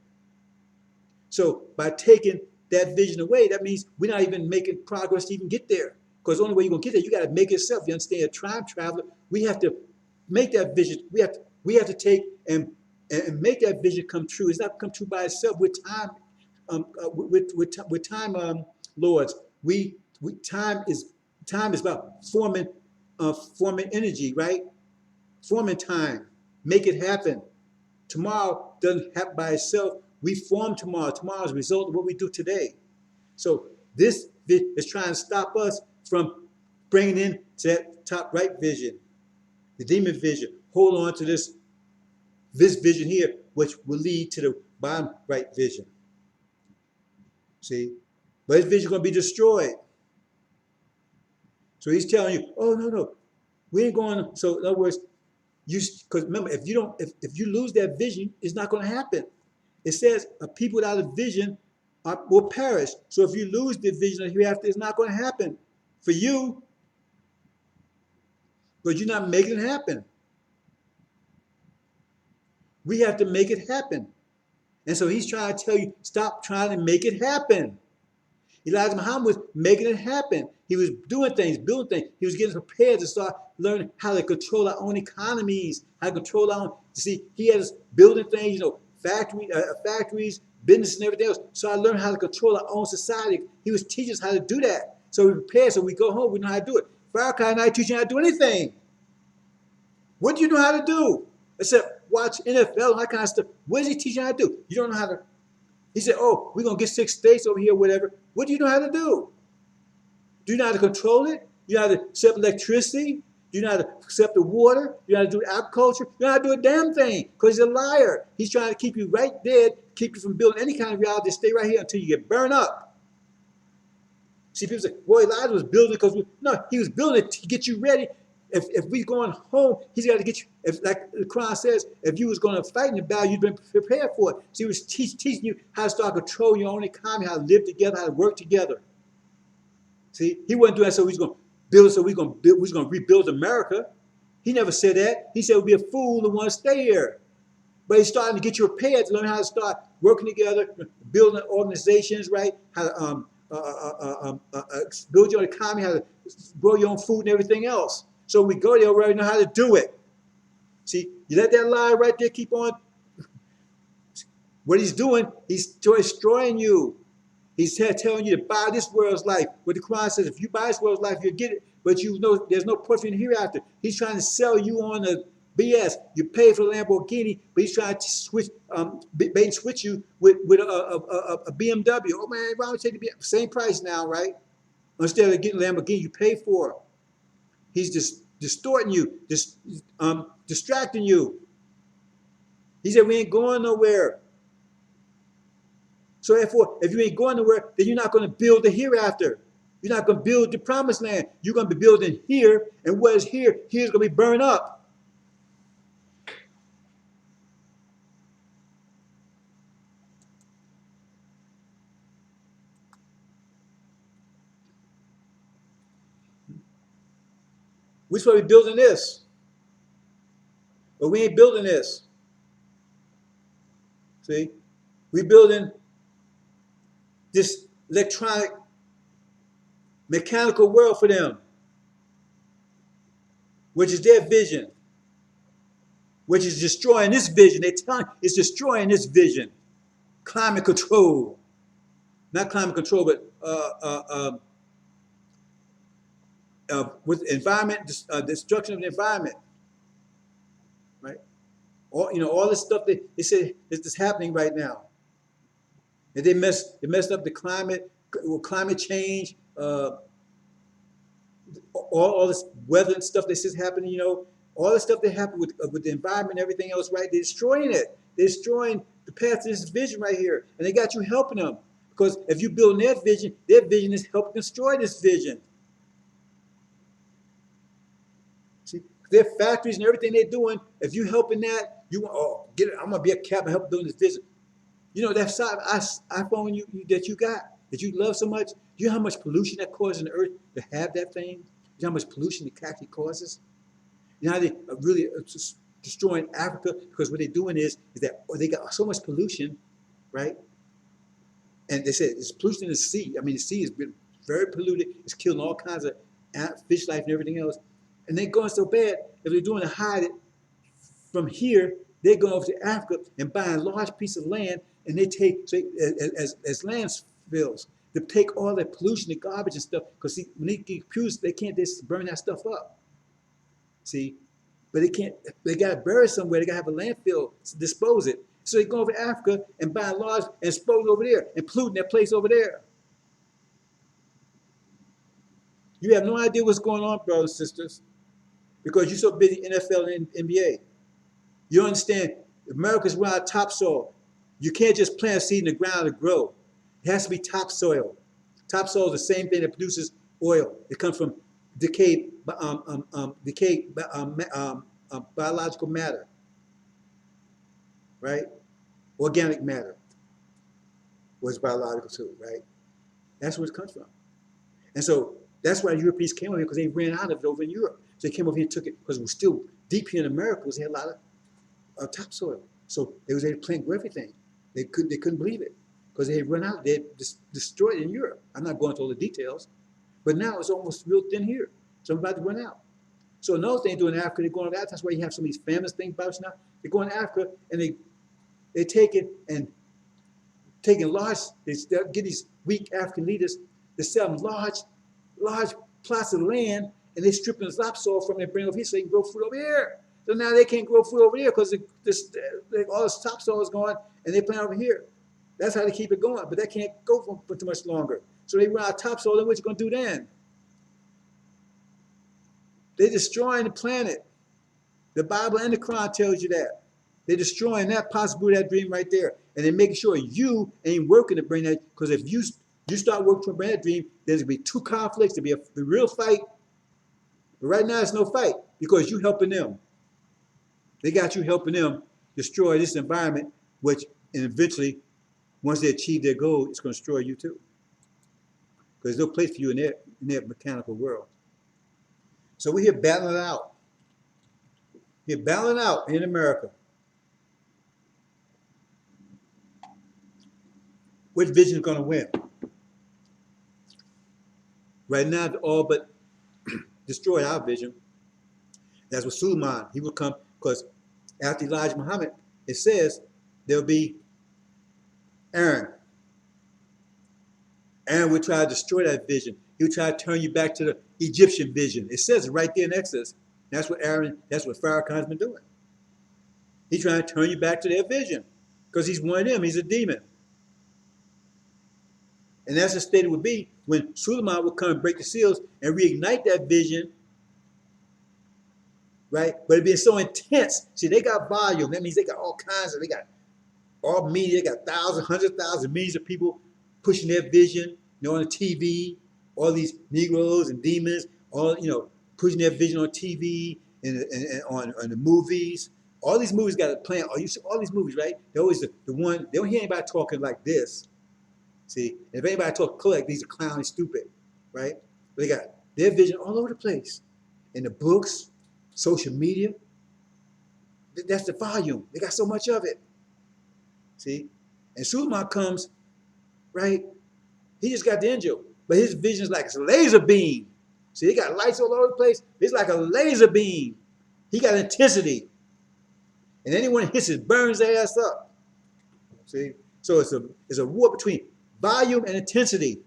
Speaker 1: So by taking that vision away, that means we're not even making progress to even get there. Because the only way you're going to get there, you got to make it yourself. You understand? A time traveler, we have to make that vision. We have to take and make that vision come true. It's not come true by itself. With time, with time, lords. Time is about forming energy, right? Forming time. Make it happen. Tomorrow doesn't happen by itself. We form tomorrow. Tomorrow is a result of what we do today. So this is trying to stop us from bringing in to that top right vision. The demon vision. Hold on to this vision here, which will lead to the bottom right vision. See? But his vision is going to be destroyed. So he's telling you, oh, no, we ain't going. So in other words, because remember, if you lose that vision, it's not going to happen. It says a people without a vision will perish. So if you lose the vision of hereafter, it's not going to happen for you, because you're not making it happen. We have to make it happen. And so he's trying to tell you, stop trying to make it happen. Elijah Muhammad was making it happen. He was doing things, building things. He was getting prepared to start learning how to control our own economies, how to control our own. See, he has building things, factories, business, and everything else. So I learned how to control our own society. He was teaching us how to do that. So we prepared. So we go home, we know how to do it. Farrakhan not teaching you how to do anything. What do you know how to do? Except watch NFL and that kind of stuff. What is he teaching you how to do? You don't know how to. He said, oh, we're going to get 6 states over here, whatever. What do you know how to do? Do you know how to control it? Do you know how to set up electricity? Do you know how to set up the water? Do you know how to do agriculture? You know how to do a damn thing, because he's a liar. He's trying to keep you right dead, keep you from building any kind of reality. Stay right here until you get burned up. See, people say, well, Elijah was building because no, he was building it to get you ready. If we going home, he's got to get you. If, like the Quran says, if you was going to fight in the battle, you'd been prepared for it. So he was teaching you how to start controlling your own economy, how to live together, how to work together. See, he wasn't doing that so he's going to build. So we're going to rebuild America. He never said that. He said we'd be a fool to want to stay here. But he's starting to get you prepared to learn how to start working together, building organizations, right? How to build your economy, how to grow your own food and everything else. So we go there, we already know how to do it. See, you let that lie right there keep on. What he's doing, he's destroying you. He's telling you to buy this world's life. What the Quran says, if you buy this world's life, you'll get it. But you know there's no portion hereafter. He's trying to sell you on the BS. You pay for the Lamborghini, but he's trying to switch, bait and switch you with a BMW. Oh man, why would you take the same price now, right? Instead of getting a Lamborghini you pay for. He's just distorting you, distracting you. He said, we ain't going nowhere. So therefore, if you ain't going nowhere, then you're not going to build the hereafter. You're not going to build the promised land. You're going to be building here, and what is here, here's going to be burned up. We're supposed to be building this. But we ain't building this. See? We're building this electronic, mechanical world for them, which is their vision, which is destroying this vision. They're telling you it's destroying this vision. Climate control. Not climate control, but with environment, destruction of the environment. Right? All this stuff they say is happening right now. And they messed up the climate change, all this weather and stuff that's just happening, all the stuff that happened with the environment and everything else, right? They're destroying it. They're destroying the path to this vision right here. And they got you helping them. Because if you build their vision is helping destroy this vision. See, their factories and everything they're doing, if you helping that, you want, get it, I'm gonna be a captain, help doing this vision. That iPhone that you got, that you love so much, you know how much pollution that causes in the earth to have that thing? You know how much pollution it actually causes? You know how they are really destroying Africa? Because what they're doing is that they got so much pollution, right? And they said it's pollution in the sea. I mean, the sea has been very polluted. It's killing all kinds of fish life and everything else. And they're going so bad, if they're doing to hide it from here, they're going over to Africa and buying large pieces of land, and they take, so as land fills, they take all that pollution, the garbage and stuff, because when they get produced, they can't just burn that stuff up. See? But they got to bury it somewhere. They got to have a landfill to dispose it. So they go over to Africa and buy large and dispose over there and pollute that place over there. You have no idea what's going on, brothers and sisters. because you're so busy NFL and NBA. You understand, America's run out of topsoil. You can't just plant a seed in the ground to grow. It has to be topsoil. Topsoil is the same thing that produces oil. It comes from decayed biological matter, right? Organic matter was biological too, right? That's where it comes from. And so that's why Europeans came over here, because they ran out of it over in Europe. So they came over here and took it, because it was still deep here in America, because they had a lot of topsoil. So they was able to plant everything. They couldn't believe it, because they had run out. They had destroyed it in Europe. I'm not going into all the details, but now it's almost real thin here. So I'm about to run out. So another thing they do in Africa, they're going to Africa. That's why you have some of these famous things about us now. They go in Africa and they take it and taking large. They get these weak African leaders. They sell them large plots of land, and they strip the topsoil from it and bring it over here so they can grow food over here. So now they can't grow food over here because all this topsoil is gone, and they plant over here. That's how they keep it going, but that can't go for too much longer. So they run out of topsoil, then what you going to do then? They're destroying the planet. The Bible and the Quran tells you that. They're destroying that possibility, that dream right there. And they're making sure you ain't working to bring that, because if you start working to bring that dream, there's going to be two conflicts. There'll be a real fight. But right now, it's no fight, because you're helping them. They got you helping them destroy this environment, which eventually, once they achieve their goal, it's going to destroy you too. Because there's no place for you in their mechanical world. So we're here battling it out. We're battling out in America. Which vision is going to win? Right now, all but destroyed our vision. That's what Suleiman, he will come, because after Elijah Muhammad, it says there'll be Aaron. Aaron will try to destroy that vision. He'll try to turn you back to the Egyptian vision. It says it right there in Exodus. That's what Farrakhan's been doing. He's trying to turn you back to their vision, because he's one of them. He's a demon. And that's the state it would be when Suleiman would come and break the seals and reignite that vision, right? But it'd be so intense. See, they got volume. That means they got all kinds of, they got all media. They got thousands, hundreds of thousands, millions of people pushing their vision, on the TV, all these Negroes and demons, all, pushing their vision on TV and on the movies. All these movies got a plan. You see all these movies, right? They're always the one, they don't hear anybody talking like this. See, if anybody talk like these are clowny, stupid, right? But they got their vision all over the place. In the books, social media. That's the volume. They got so much of it. See? And Suleiman comes, right? He just got the angel. But his vision is like it's a laser beam. See, they got lights all over the place. It's like a laser beam. He got intensity. And anyone who hits it burns their ass up. See? So it's a war between volume and intensity.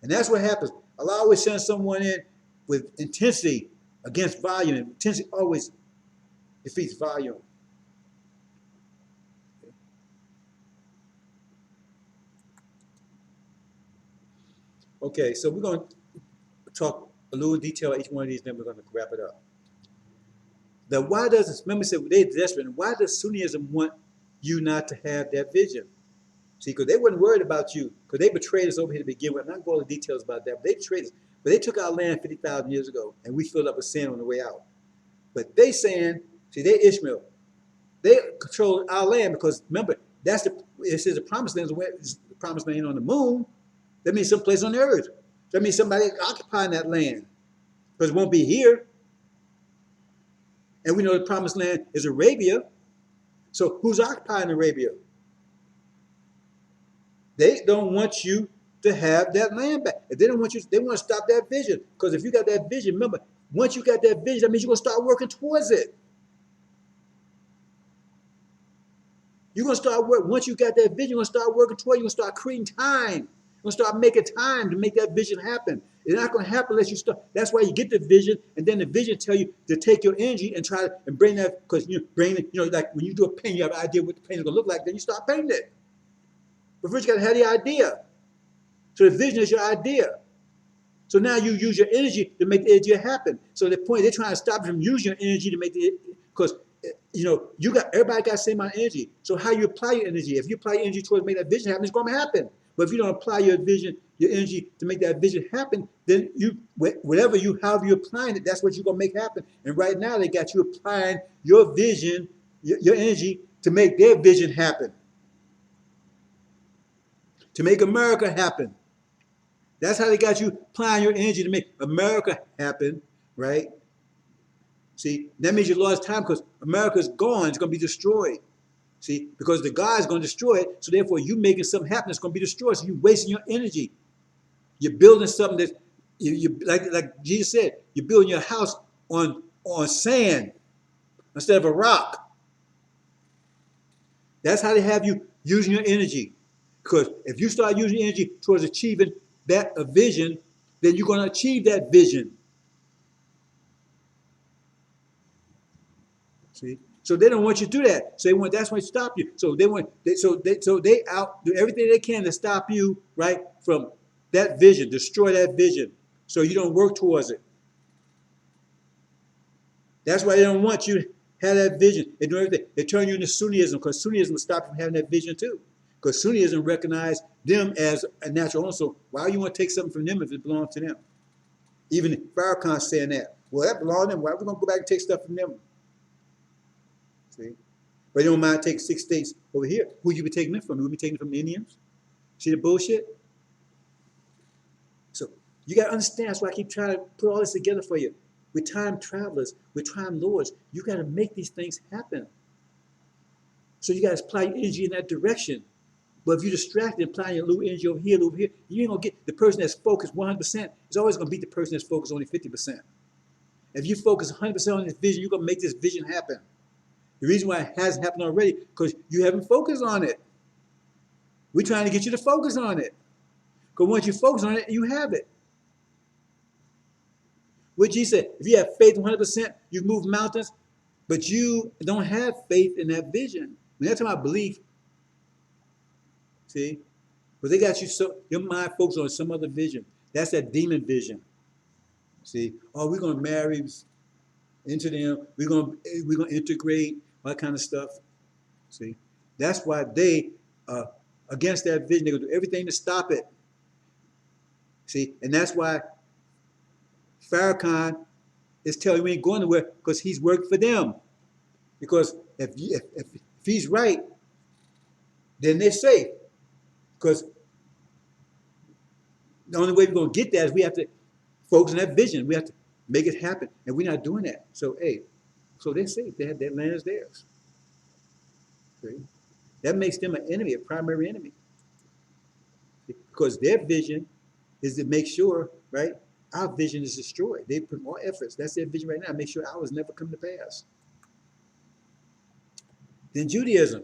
Speaker 1: And that's what happens. Allah always sends someone in with intensity against volume. And intensity always defeats volume. Okay, so we're going to talk a little detail about each one of these, then we're going to wrap it up. Now, why does this, remember, said they're desperate, and why does Sunnism want you not to have that vision? See, because they weren't worried about you, because they betrayed us over here to begin with. I'm not going to go into details about that, but they betrayed us. But they took our land 50,000 years ago, and we filled up with sand on the way out. But they saying, see, they Ishmael. They control our land because, remember, it says the promised land is the promised land on the moon. That means someplace on the earth. That means somebody occupying that land, because it won't be here. And we know the promised land is Arabia. So who's occupying Arabia? They don't want you to have that land back. They don't want you. They want to stop that vision. Because if you got that vision, remember, once you got that vision, that means you're going to start working towards it. You're going to start working. Once you got that vision, you're going to start working towards it. You're going to start creating time. You're going to start making time to make that vision happen. It's not going to happen unless you start. That's why you get the vision, and then the vision tell you to take your energy and try and bring that, because you bring it, like when you do a painting, you have an idea what the painting is going to look like, then you start painting it. But first you got to have the idea. So the vision is your idea. So now you use your energy to make the energy happen. So the point, they're trying to stop you from using your energy to make the, because everybody got the same amount of energy. So how you apply your energy? If you apply your energy towards make that vision happen, it's going to happen. But if you don't apply your vision, your energy to make that vision happen, then whatever however you're applying it, that's what you're going to make happen. And right now they got you applying your vision, your energy to make their vision happen, to make America happen. That's how they got you applying your energy to make America happen, right? See, that means you lost time because America's gone. It's going to be destroyed. See, because the God's going to destroy it. So therefore, you making something happen that's going to be destroyed. So you're wasting your energy. You're building something that, like Jesus said, you're building your house on sand instead of a rock. That's how they have you using your energy. Because if you start using energy towards achieving that vision, then you're going to achieve that vision. See, so they don't want you to do that. So that's why they stop you. So they do everything they can to stop you, right, from that vision, destroy that vision, so you don't work towards it. That's why they don't want you to have that vision. They do everything. They turn you into Sunnism because Sunnism will stop you from having that vision too. Because Sunnism recognize them as a natural owner. So why do you want to take something from them if it belongs to them? Even Farrakhan's saying that. Well, that belongs to them. Why are we going to go back and take stuff from them? See? But they don't mind taking 6 states over here. Who you be taking it from? You would be taking it from the Indians? See the bullshit? So you got to understand. That's why I keep trying to put all this together for you. We're time travelers. We're time lords. You got to make these things happen. So you got to apply your energy in that direction. But if you're distracted, applying your little energy over here, you ain't going to get the person that's focused 100%. Is always going to beat the person that's focused only 50%. If you focus 100% on this vision, you're going to make this vision happen. The reason why it hasn't happened already, because you haven't focused on it. We're trying to get you to focus on it. Because once you focus on it, you have it. What Jesus said, if you have faith 100%, you move mountains, but you don't have faith in that vision. When they're talking about belief, see? But they got you your mind focused on some other vision. That's that demon vision. See? Oh, we're going to marry into them. We're going to integrate, all that kind of stuff. See? That's why they against that vision. They're going to do everything to stop it. See? And that's why Farrakhan is telling you we ain't going nowhere because he's worked for them. Because if he's right, then they're safe. Because the only way we're going to get that is we have to focus on that vision. We have to make it happen. And we're not doing that. So, so they're safe. That land is theirs. See? That makes them an enemy, a primary enemy. Because their vision is to make sure, right, our vision is destroyed. They put more efforts. That's their vision right now. Make sure ours never come to pass. Then Judaism.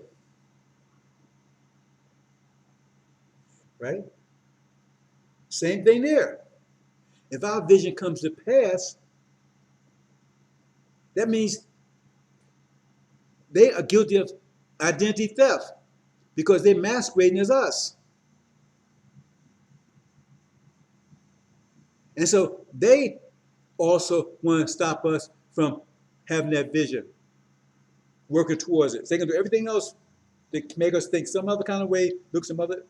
Speaker 1: Right? Same thing there. If our vision comes to pass, that means they are guilty of identity theft because they're masquerading as us. And so they also want to stop us from having that vision, working towards it. So they can do everything else to make us think some other kind of way, look some other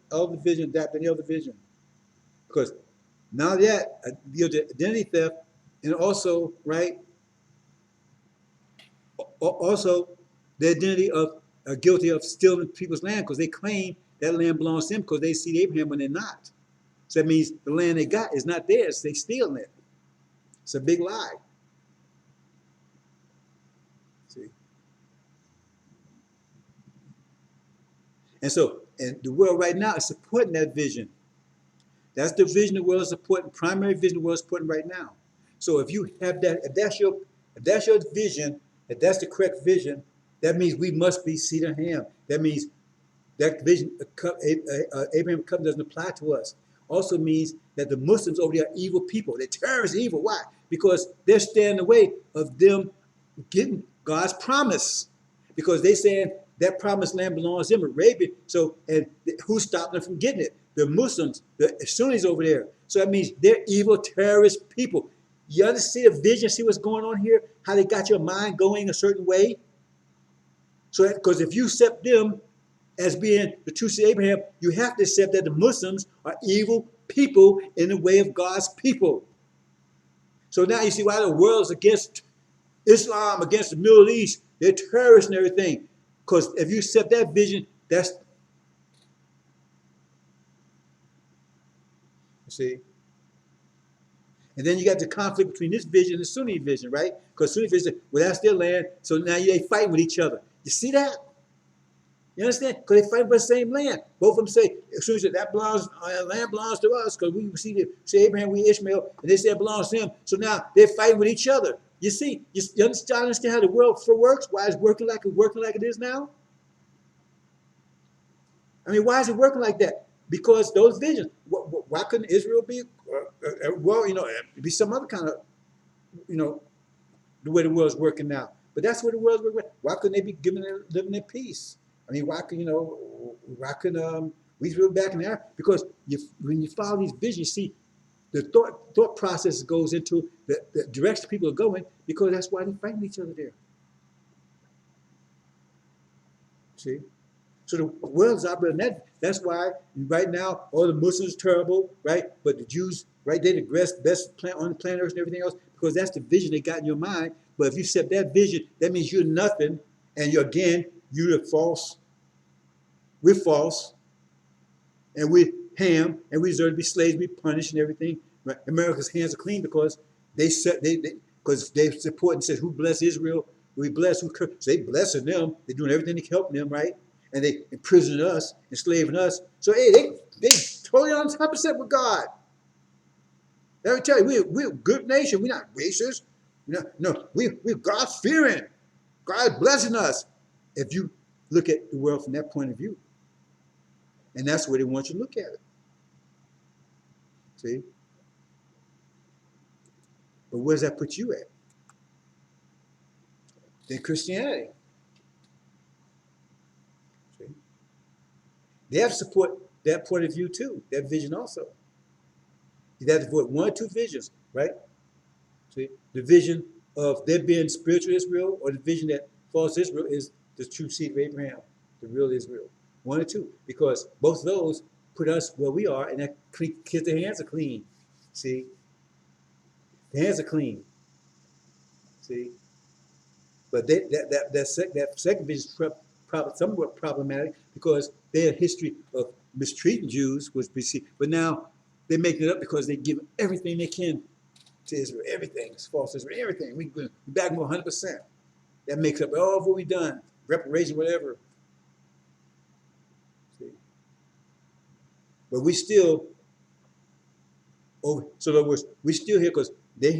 Speaker 1: vision, adapt any other vision. Because now that the identity theft, and also, right, also the identity of guilty of stealing people's land because they claim that land belongs to them because they see Abraham when they're not. So that means the land they got is not theirs. They stealing it. It's a big lie. See? And so, and the world right now is supporting that vision. That's the vision the world is supporting, primary vision the world is supporting right now. So if you have that, if that's your vision, if that's the correct vision, that means we must be seed of Ham. That means that vision, Abraham covenant doesn't apply to us. Also means that the Muslims over there are evil people. They're terrorist evil. Why? Because they're standing in the way of them getting God's promise. Because they're saying that promised land belongs to them, Arabia. So, and who's stopping them from getting it? The Muslims, the Sunnis over there. So that means they're evil, terrorist people. You understand the vision, see what's going on here? How they got your mind going a certain way? So, because if you accept them as being the true seed of Abraham, you have to accept that the Muslims are evil people in the way of God's people. So now you see why the world's against Islam, against the Middle East. They're terrorists and everything. Because if you accept that vision, that's, you see. And then you got the conflict between this vision and the Sunni vision, right? Because Sunni vision, well, that's their land, so now they fighting with each other. You see that? You understand? Because they fight for the same land. Both of them say, as soon as that belongs, land belongs to us, because we say Abraham, we Ishmael, and they say it belongs to him. So now they're fighting with each other. You see, you understand how the world works? Why it's working like it is now? I mean, why is it working like that? Because those visions. Why couldn't Israel be, well, be some other kind of, the way the world's working now? But that's what the world's working. Why couldn't they be living in peace? I mean, why could we throw it back in there? Because when you follow these visions, you see the thought process goes into the direction people are going, because that's why they're fighting each other there. See? So the world's operating that. That's why right now all the Muslims are terrible, right? But the Jews, right, they're the best on the planet Earth and everything else, because that's the vision they got in your mind. But if you accept that vision, that means you're nothing, and you're false. We're false, and we're ham, and we deserve to be slaves, be punished, and everything. Right? America's hands are clean because they support and says, who bless Israel? We bless who curse. So they blessing them. They're doing everything to help them, right? And they imprisoning us, enslaving us. So hey, they totally on 100% with God. Let me tell you, we're a good nation. We're not racist. No, we're God fearing. God blessing us. If you look at the world from that point of view. And that's where they want you to look at it. See? But where does that put you at? Then Christianity. See? They have to support that point of view too, that vision also. You have to support one or two visions, right? See? The vision of there being spiritual Israel, or the vision that false Israel is the true seed of Abraham, the real Israel. One or two, because both of those put us where we are, and that because their hands are clean. See, the hands are clean. See, but that second vision is somewhat problematic, because their history of mistreating Jews was BC, but now they're making it up because they give everything they can to Israel, everything, it's false Israel, everything. We back them 100%. That makes up all of what we've done, reparation, whatever. But we still, so in other words, we still here because they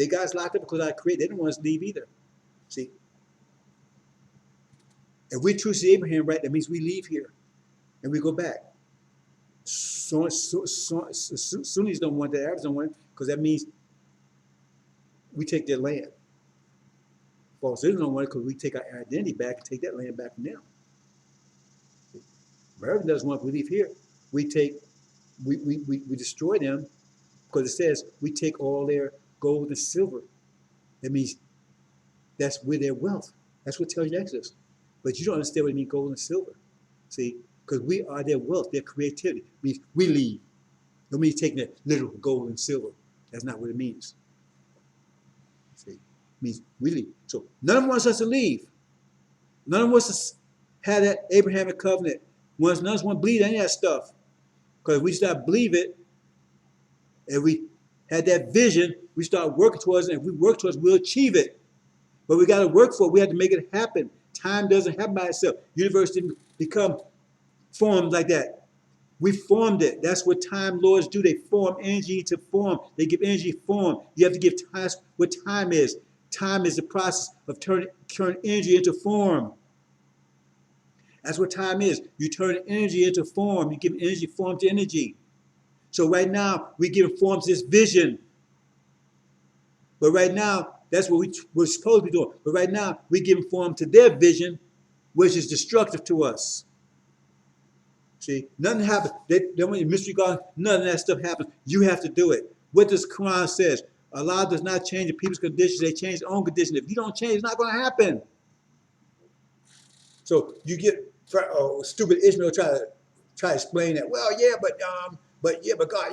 Speaker 1: got us locked up because I created. They didn't want us to leave either. See, if we true see Abraham, right, that means we leave here and we go back. Sunnis don't want that. Arabs don't want it, because that means we take their land. False Israel don't want it because we take our identity back and take that land back from them. American doesn't want it. We leave here. We destroy them, because it says we take all their gold and silver. That means that's where their wealth. That's what tells you Exodus. But you don't understand what it means, gold and silver. See, because we are their wealth, their creativity. It means we leave. It don't mean taking that literal gold and silver. That's not what it means. See, it means we leave. So none of them wants us to leave. None of them wants to have that Abrahamic covenant. None of us want to believe any of that stuff. Because if we start believing it, and we had that vision, we start working towards it, and if we work towards it, we'll achieve it. But we got to work for it. We have to make it happen. Time doesn't happen by itself. Universe didn't become formed like that. We formed it. That's what time lords do. They form energy to form. They give energy form. You have to give time what time is. Time is the process of turning energy into form. That's what time is. You turn energy into form. You give energy form to energy. So right now, we give form to this vision. But right now, that's what we're supposed to be doing. But right now, we give form to their vision, which is destructive to us. See, nothing happens. They want you mystery God. None of that stuff happens. You have to do it. What does Quran says? Allah does not change the people's conditions. They change their own conditions. If you don't change, it's not going to happen. So you get stupid Ishmael try to explain that. Well, yeah, but God,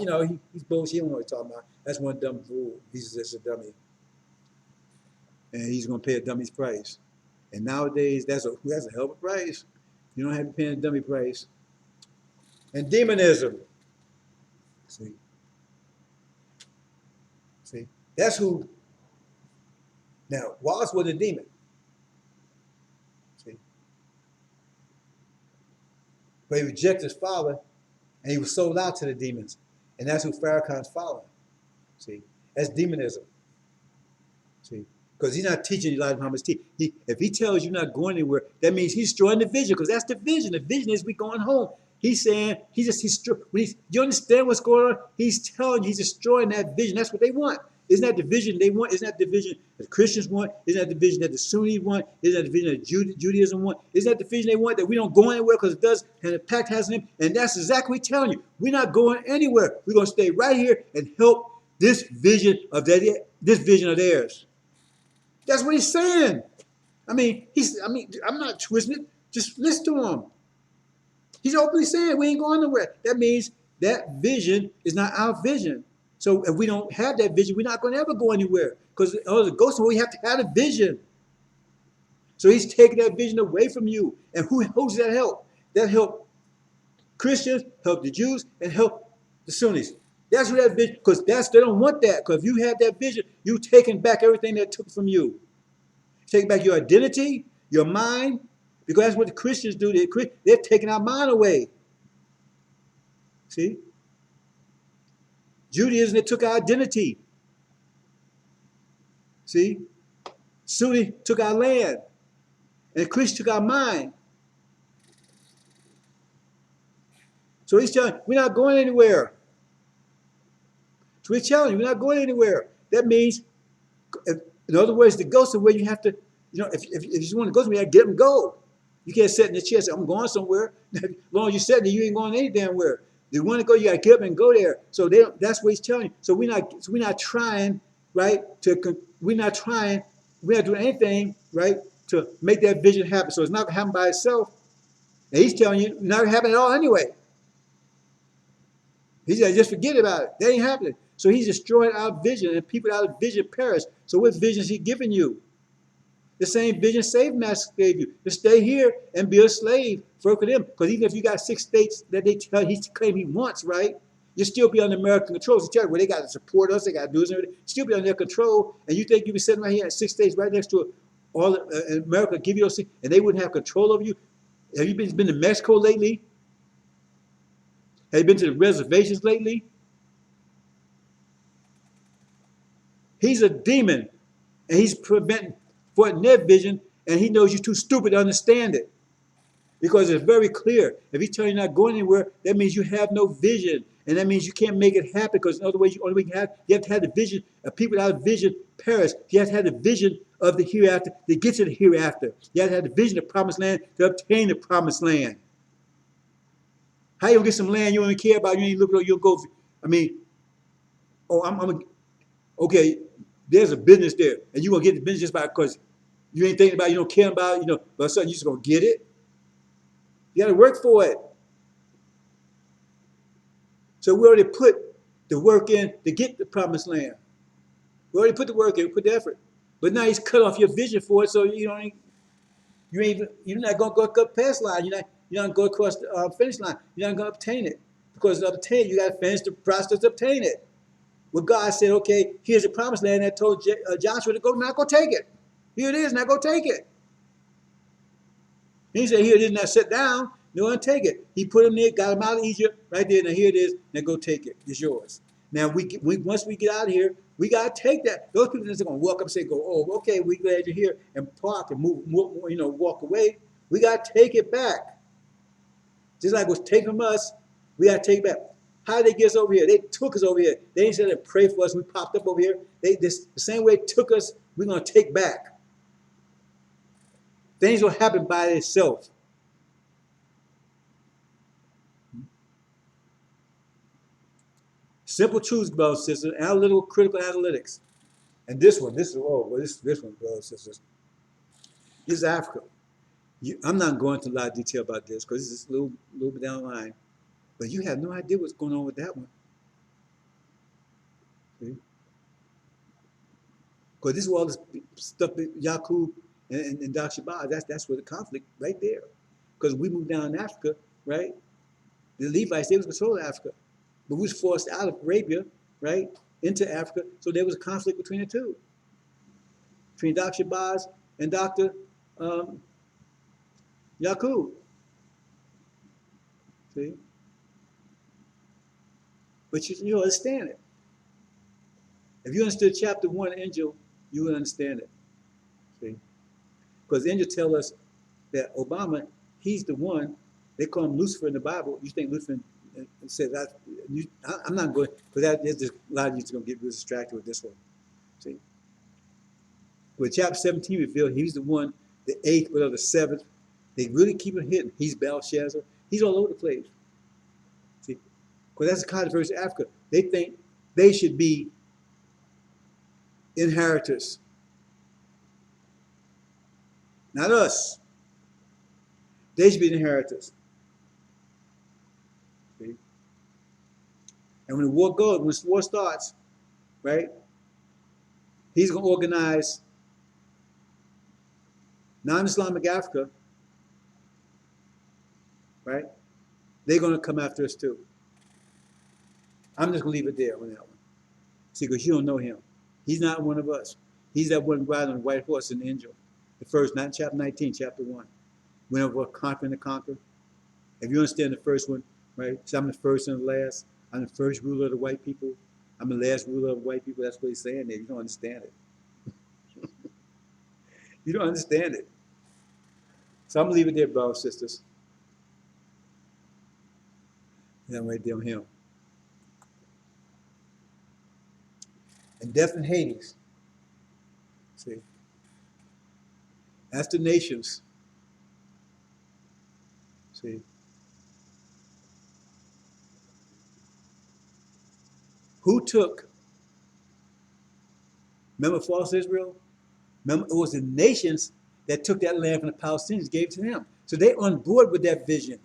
Speaker 1: he's bullshit. He don't know what he's talking about. That's one dumb fool. He's just a dummy, and he's going to pay a dummy's price. And nowadays, that's a hell of a price. You don't have to pay a dummy price. And demonism. See, that's who. Now, Wallace was a demon. See, but he rejected his father, and he was sold out to the demons, and that's who Farrakhan's following. See, that's demonism. See, because he's not teaching Elijah Muhammad's teaching. If he tells you not going anywhere, that means he's destroying the vision, because that's the vision. The vision is we going home. He's saying you understand what's going on? He's telling you he's destroying that vision. That's what they want. Isn't that the vision they want? Isn't that the vision that Christians want? Isn't that the vision that the Sunnis want? Isn't that the vision that Judaism want? Isn't that the vision they want, that we don't go anywhere because it does, and the pact has in him? And that's exactly what he's telling you. We're not going anywhere. We're going to stay right here and help this vision of theirs. That's what he's saying. I'm not twisting it. Just listen to him. He's openly saying we ain't going nowhere. That means that vision is not our vision. So if we don't have that vision, we're not going to ever go anywhere. Because in order to go somewhere, we have to have a vision. So he's taking that vision away from you. And who does that help? That help Christians, help the Jews, and help the Sunnis. That's what that vision, because they don't want that. Because if you have that vision, you're taking back everything that took from you. Taking back your identity, your mind, because that's what the Christians do. They're taking our mind away. See? Judaism, they took our identity. See? Sunni took our land. And Christians took our mind. So he's telling you, we're not going anywhere. So he's telling you, we're not going anywhere. That means, in other words, to go somewhere, you have to, if you want to go somewhere, you have to get them go. You can't sit in the chair and say, I'm going somewhere. As long as you sit there, you ain't going any damn where. If you want to go, you got to get up and go there. So that's what he's telling you. So we're not trying, right, we're not doing anything, right, to make that vision happen. So it's not going to happen by itself. And he's telling you, it's not going to happen at all anyway. He said, just forget about it. That ain't happening. So he's destroying our vision, and people out of vision perish. So what vision is he giving you? The same vision Slave Master gave you, to stay here and be a slave for them. Because even if you got 6 states that he claim he wants, right? You still be under American control. So tell you, well, they got to support us, they got to do this and everything. Still be under their control, and you think you be sitting right here at 6 states right next to all America, give you those things, and they wouldn't have control over you? Have you been to Mexico lately? Have you been to the reservations lately? He's a demon, and he's preventing their vision, and he knows you're too stupid to understand it. Because it's very clear. If he's telling you not going anywhere, that means you have no vision. And that means you can't make it happen, because in other ways, you have to have the vision of people without vision perish. You have to have the vision of the hereafter to get to the hereafter. You have to have the vision of the promised land to obtain the promised land. How you gonna get some land you don't even care about? You ain't looking at, you'll go. Okay, there's a business there, and you're gonna get the business just because you ain't thinking about it, you don't care about it, but suddenly you're just gonna get it. You gotta work for it. So we already put the work in to get the promised land. We already put the work in, put the effort. But now he's cut off your vision for it, so you're not gonna go past line. You're not going to go across the finish line. You're not going to obtain it, because to obtain it, you got to finish the process to obtain it. Well, God said, okay, here's the promised land. That told Joshua to go. Now go take it. Here it is. Now go take it. He said, here it is. Now sit down. No one take it. He put him there, got him out of Egypt, right there. Now here it is. Now go take it. It's yours. Now once we get out of here, we got to take that. Those people that's going to walk up and say, oh, okay, we glad you're here, and park and move, walk away. We got to take it back. Just like it was taken from us, we got to take it back. How did they get us over here? They took us over here. They didn't say to pray for us. We popped up over here. The same way it took us, we're going to take back. Things will happen by itself. Simple truths, brothers and sisters. Analytical, critical analytics. And this one, this one, brothers and sisters. This is Africa. I'm not going into a lot of detail about this because this is a little bit down the line. But you have no idea what's going on with that one. See? Because this is all this stuff that Yaqub and Dr. Shabazz, that's where the conflict right there. Because we moved down in Africa, right? The Levites, they was controlling Africa. But we was forced out of Arabia, right, into Africa. So there was a conflict between the two. Between Dr. Shabazz and Dr. Yaqub. See? But you understand it. If you understood chapter 1 of Injil, you would understand it. See? Because Injil tell us that Obama, he's the one, they call him Lucifer in the Bible. You think Lucifer says that? I'm not going, because there's just a lot of you going to get real distracted with this one. See? With chapter 17 revealed, he's the one, the 8th, whatever, the 7th. They really keep him hidden. He's Belshazzar. He's all over the place. See? Because that's the controversy of Africa. They think they should be inheritors. Not us. They should be inheritors. See? And when the war goes, when the war starts, right, he's going to organize non-Islamic Africa, right? They're going to come after us too. I'm just going to leave it there on that one. See, because you don't know him. He's not one of us. He's that one riding on the white horse in the Injil. The first, not chapter 19, chapter 1. Went over conquering to conquer. If you understand the first one, right? So I'm the first and the last. I'm the first ruler of the white people. I'm the last ruler of the white people. That's what he's saying there. You don't understand it. You don't understand it. So I'm going to leave it there, brothers and sisters. And I'm right there on him. And death and Hades. See? That's the nations. See? Who took, remember false Israel? Remember, it was the nations that took that land from the Palestinians, gave it to them. So they're on board with that vision.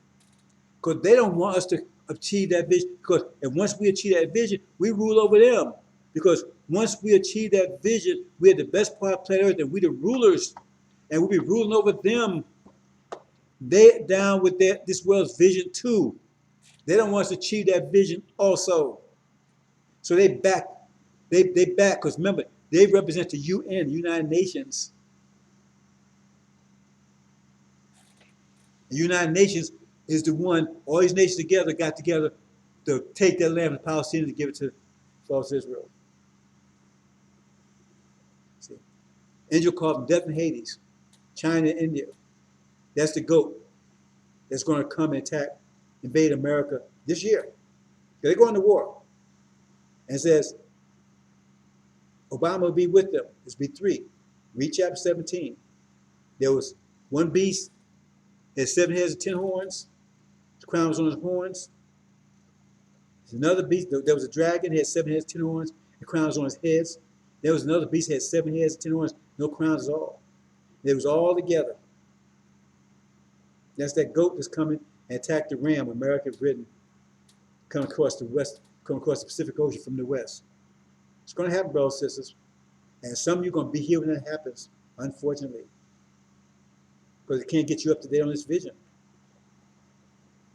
Speaker 1: Because they don't want us to achieve that vision. Because if once we achieve that vision, we rule over them. Because once we achieve that vision, we're the best part of planet Earth, and we're the rulers, and we'll be ruling over them. They're down with this world's vision too. They don't want us to achieve that vision also. So they back, because remember, they represent the UN, United Nations. The United Nations is the one, all these nations together got together to take that land from the Palestinians and give it to false Israel. See? Angel called them death and Hades, China and India. That's the goat that's going to come and attack, invade America this year. They're going to war. And it says, Obama will be with them. It's be 3. Read chapter 17. There was one beast, had 7 heads and 10 horns. His crown was on his horns. There's another beast. There was a dragon, had 7 heads, 10 horns. The crown was on his heads. There was another beast, had 7 heads, 10 horns, no crowns at all. It was all together. That's that goat that's coming and attack the ram when America and Britain come across the west, come across the Pacific Ocean from the west. It's going to happen, brothers and sisters. And some of you are going to be here when that happens, unfortunately. Because it can't get you up to date on this vision.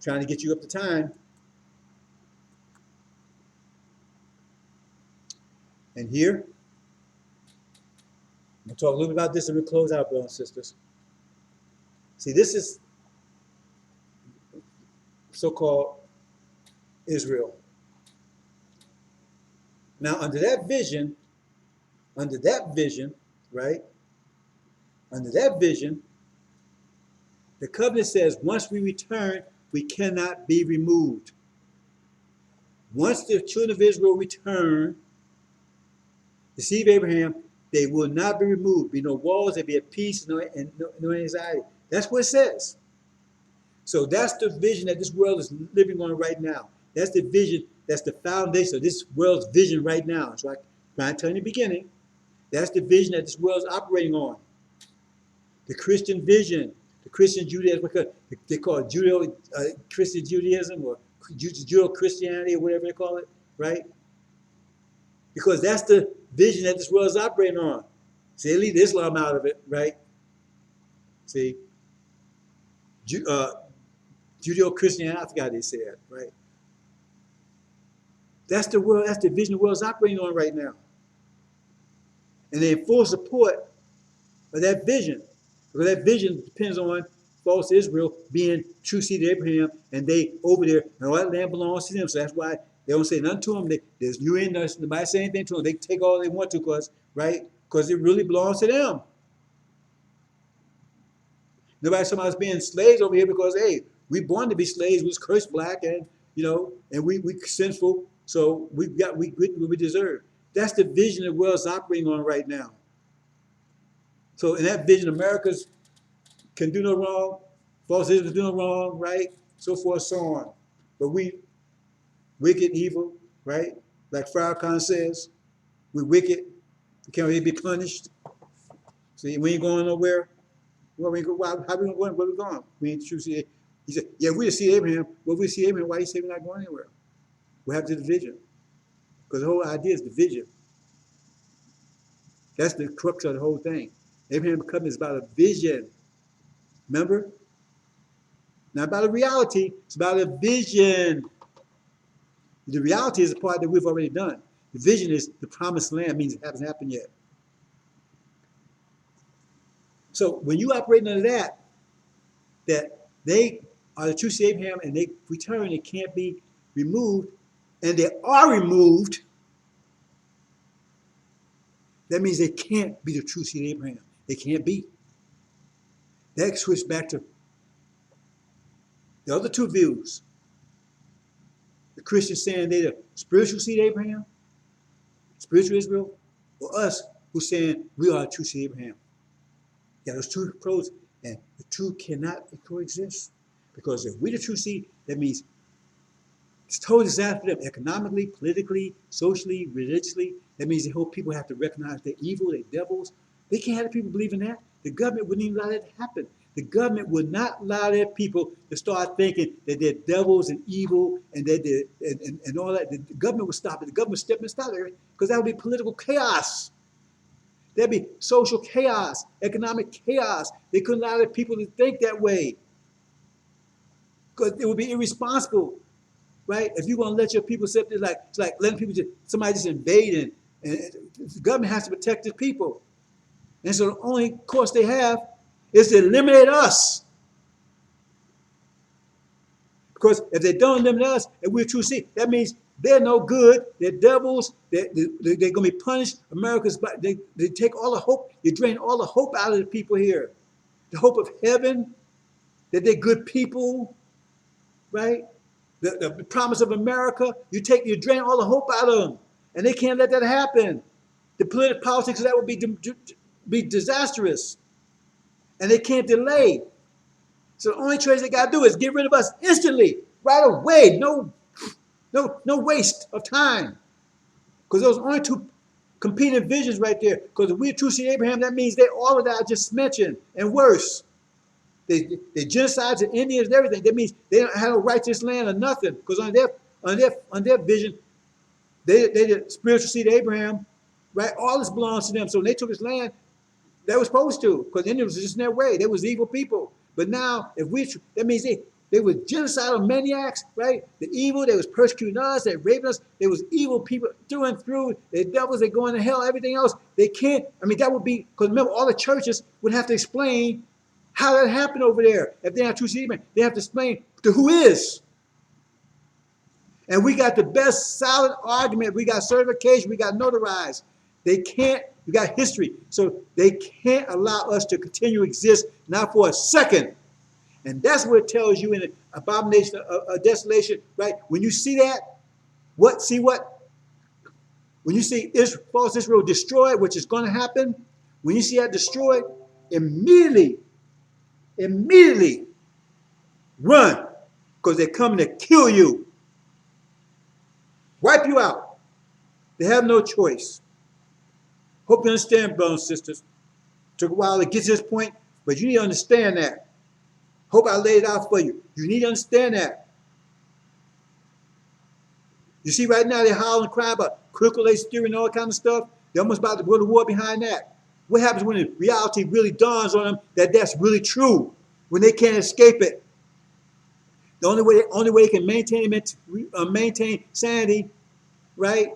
Speaker 1: Trying to get you up to time. And here, I'm going to talk a little bit about this and we'll close out, brothers and sisters. See, this is so-called Israel. Now, under that vision, right? Under that vision, the covenant says once we return, we cannot be removed. Once the children of Israel return, the seed of Abraham, they will not be removed. Be no walls, there be a peace, no anxiety. That's what it says. So that's the vision that this world is living on right now. That's the vision. That's the foundation of this world's vision right now. So I tell you in the beginning, that's the vision that this world is operating on. The Christian vision, the Christian Judaism, because they call it Christian Judaism or Judeo-Christianity or whatever they call it, right? Because that's the vision that this world is operating on. See, they leave Islam out of it, right? See, Judeo-Christianity, I forgot how they say it, right? That's the world, that's the vision the world is operating on right now. And they're in full support of that vision. Because that vision depends on false Israel being true seed of Abraham, and they over there, and all that land belongs to them. So that's why they don't say nothing to them. There's you in us, nobody say anything to them. They take all they want to, right? Because it really belongs to them. Nobody talking about us being slaves over here because, hey, we born to be slaves. We was cursed black, and and we sinful, so we get what we deserve. That's the vision the world's operating on right now. So in that vision, America's can do no wrong, false Israel can do no wrong, right? So forth, so on. But we wicked, evil, right? Like Farrakhan says, we wicked. We can't really be punished. See, we ain't going nowhere. Well, how we going? Where we going? We ain't true seed. He said, yeah, we see Abraham. Well, we see Abraham. Why you say we're not going anywhere? What happened to the vision? Because the whole idea is the vision. That's the crux of the whole thing. Abraham covenant is about a vision. Remember? Not about a reality. It's about a vision. The reality is the part that we've already done. The vision is the promised land. Means it hasn't happened yet. So when you operate under that they are the true seed of Abraham and they return, it can't be removed, and they are removed, that means they can't be the true seed of Abraham. They can't be. That switch back to the other two views. The Christians saying they're the spiritual seed of Abraham, spiritual Israel, or us who's saying we are the true seed of Abraham. Yeah, those two pros, and the two cannot coexist. Because if we're the true seed, that means it's total disaster for them economically, politically, socially, religiously. That means the whole people have to recognize they're evil, they're devils. They can't have the people believe in that. The government wouldn't even allow that to happen. The government would not allow their people to start thinking that they're devils and evil and that and all that. The government would stop it. The government would step in and stop it because that would be political chaos. There'd be social chaos, economic chaos. They couldn't allow their people to think that way because it would be irresponsible, right? If you're going to let your people sit there, it's like letting people somebody just invade, and the government has to protect the people. And so the only course they have is to eliminate us. Because if they don't eliminate us, and we're true seed, that means they're no good. They're devils. They're going to be punished. They take all the hope. You drain all the hope out of the people here. The hope of heaven, that they're good people, right? The promise of America, you drain all the hope out of them. And they can't let that happen. The political politics of that would be disastrous. And they can't delay. So the only choice they got to do is get rid of us instantly, right away. No waste of time. Because those are only two competing visions right there. Because if we're true seed of Abraham, that means they all of that I just mentioned and worse. They genocides and Indians and everything. That means they don't have no right to this land or nothing. Because on their vision, they're the spiritual seed of Abraham, right? All this belongs to them. So when they took this land, they were supposed to, because Indians was just in their way. They was evil people. But now, that means they were genocidal maniacs, right? The evil, they was persecuting us, they raping us. They was evil people through and through. They're devils, they're going to hell, everything else. They can't, that would be, because remember, all the churches would have to explain how that happened over there. If they're not true seed, they have to explain to who is. And we got the best solid argument. We got certification, we got notarized. They can't, we got history. So they can't allow us to continue to exist, not for a second. And that's what it tells you in the abomination of desolation, right? When you see that, when you see false Israel destroyed, which is going to happen, when you see that destroyed, immediately, Run, because they're coming to kill you, wipe you out. They have no choice. Hope you understand, brothers and sisters. Took a while to get to this point, but you need to understand that. Hope I laid it out for you. You need to understand that. You see, right now they're howling and crying about critical race theory and all that kind of stuff. They're almost about to go to war behind that. What happens when the reality really dawns on them that that's really true, when they can't escape it? The only way they can maintain sanity, right,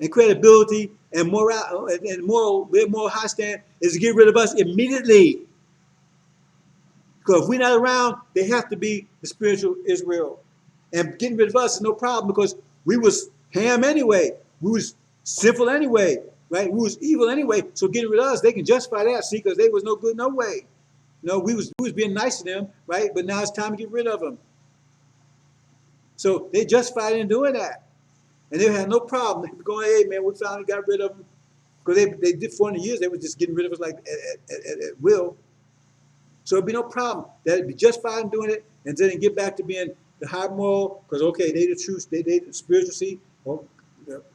Speaker 1: and credibility and moral high stand is to get rid of us immediately. Because if we're not around, they have to be the spiritual Israel. And getting rid of us is no problem because we was ham anyway. We was sinful anyway, right? We was evil anyway. So getting rid of us, they can justify that, see, because they was no good no way. No, we was being nice to them, right? But now it's time to get rid of them. So they justified in doing that. And they had no problem. They were going, hey, man, we finally got rid of them. Because they did 400 years, they were just getting rid of us like at will. So it'd be no problem. That'd be just fine doing it, and then get back to being the high moral, because okay, they the truth, they the spiritual seed. Well,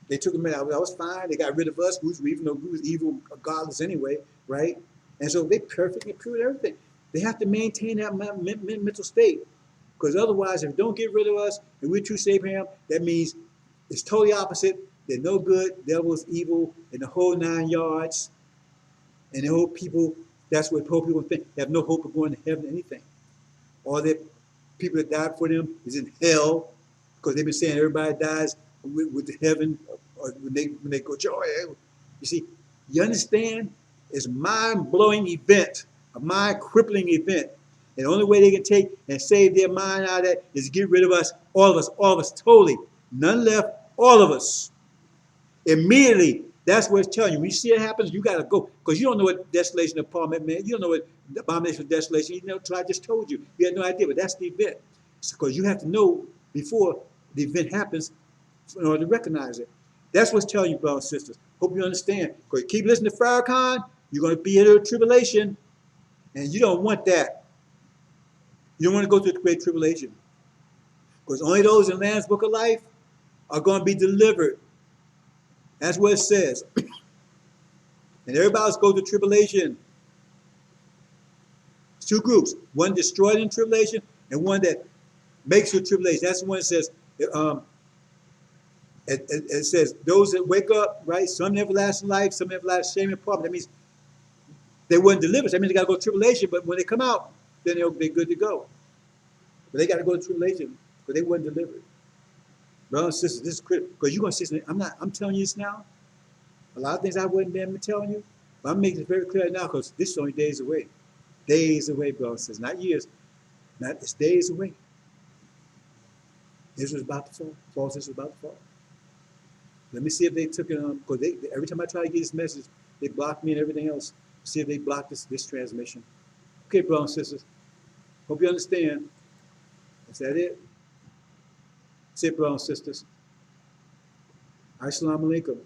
Speaker 1: they took them out. That was fine. They got rid of us, even though we was evil, godless anyway, right? And so they perfectly pure everything. They have to maintain that mental state, because otherwise, if they don't get rid of us and we're true Abraham, that means it's totally opposite. They're no good, devils, evil, and the whole 9 yards, and the whole people. That's what whole people think. They have no hope of going to heaven or anything. All the people that died for them is in hell, because they've been saying everybody dies with the heaven or when they go joy. You see, you understand? It's a mind-blowing event, a mind-crippling event. And the only way they can take and save their mind out of that is to get rid of us, all of us, totally. None left, all of us. Immediately. That's what it's telling you. When you see it happens, you got to go. Because you don't know what desolation of apartment meant. You don't know what abomination of desolation. You know, until I just told you. You had no idea, but that's the event. Because you have to know before the event happens in order to recognize it. That's what's telling you, brothers and sisters. Hope you understand. Because you keep listening to Farrakhan, you're going to be in a tribulation. And you don't want that. You don't want to go through the great tribulation. Because only those in Lamb's Book of Life are going to be delivered. That's what it says. And everybody's go through tribulation. It's 2 groups. One destroyed in tribulation and one that makes it tribulation. That's the one that says, it says, those that wake up, right? Some everlasting life, some everlasting shame and problem. That means they weren't delivered. That means they got to go through tribulation, but when they come out, then they're good to go. But they got to go to tribulation because they weren't delivered. Brothers and sisters, this is critical. Because you're going to see, I'm telling you this now. A lot of things I wouldn't be able to tell you, but I'm making it very clear now because this is only days away. Days away, brothers and sisters, not years. It's days away. Israel's about to fall. False Israel's about to fall. Let me see if they took it on, because every time I try to get this message, they block me and everything else. See if they block this transmission. Okay, brothers and sisters. Hope you understand. Is that it? That's it, brothers and sisters. Assalamu alaikum.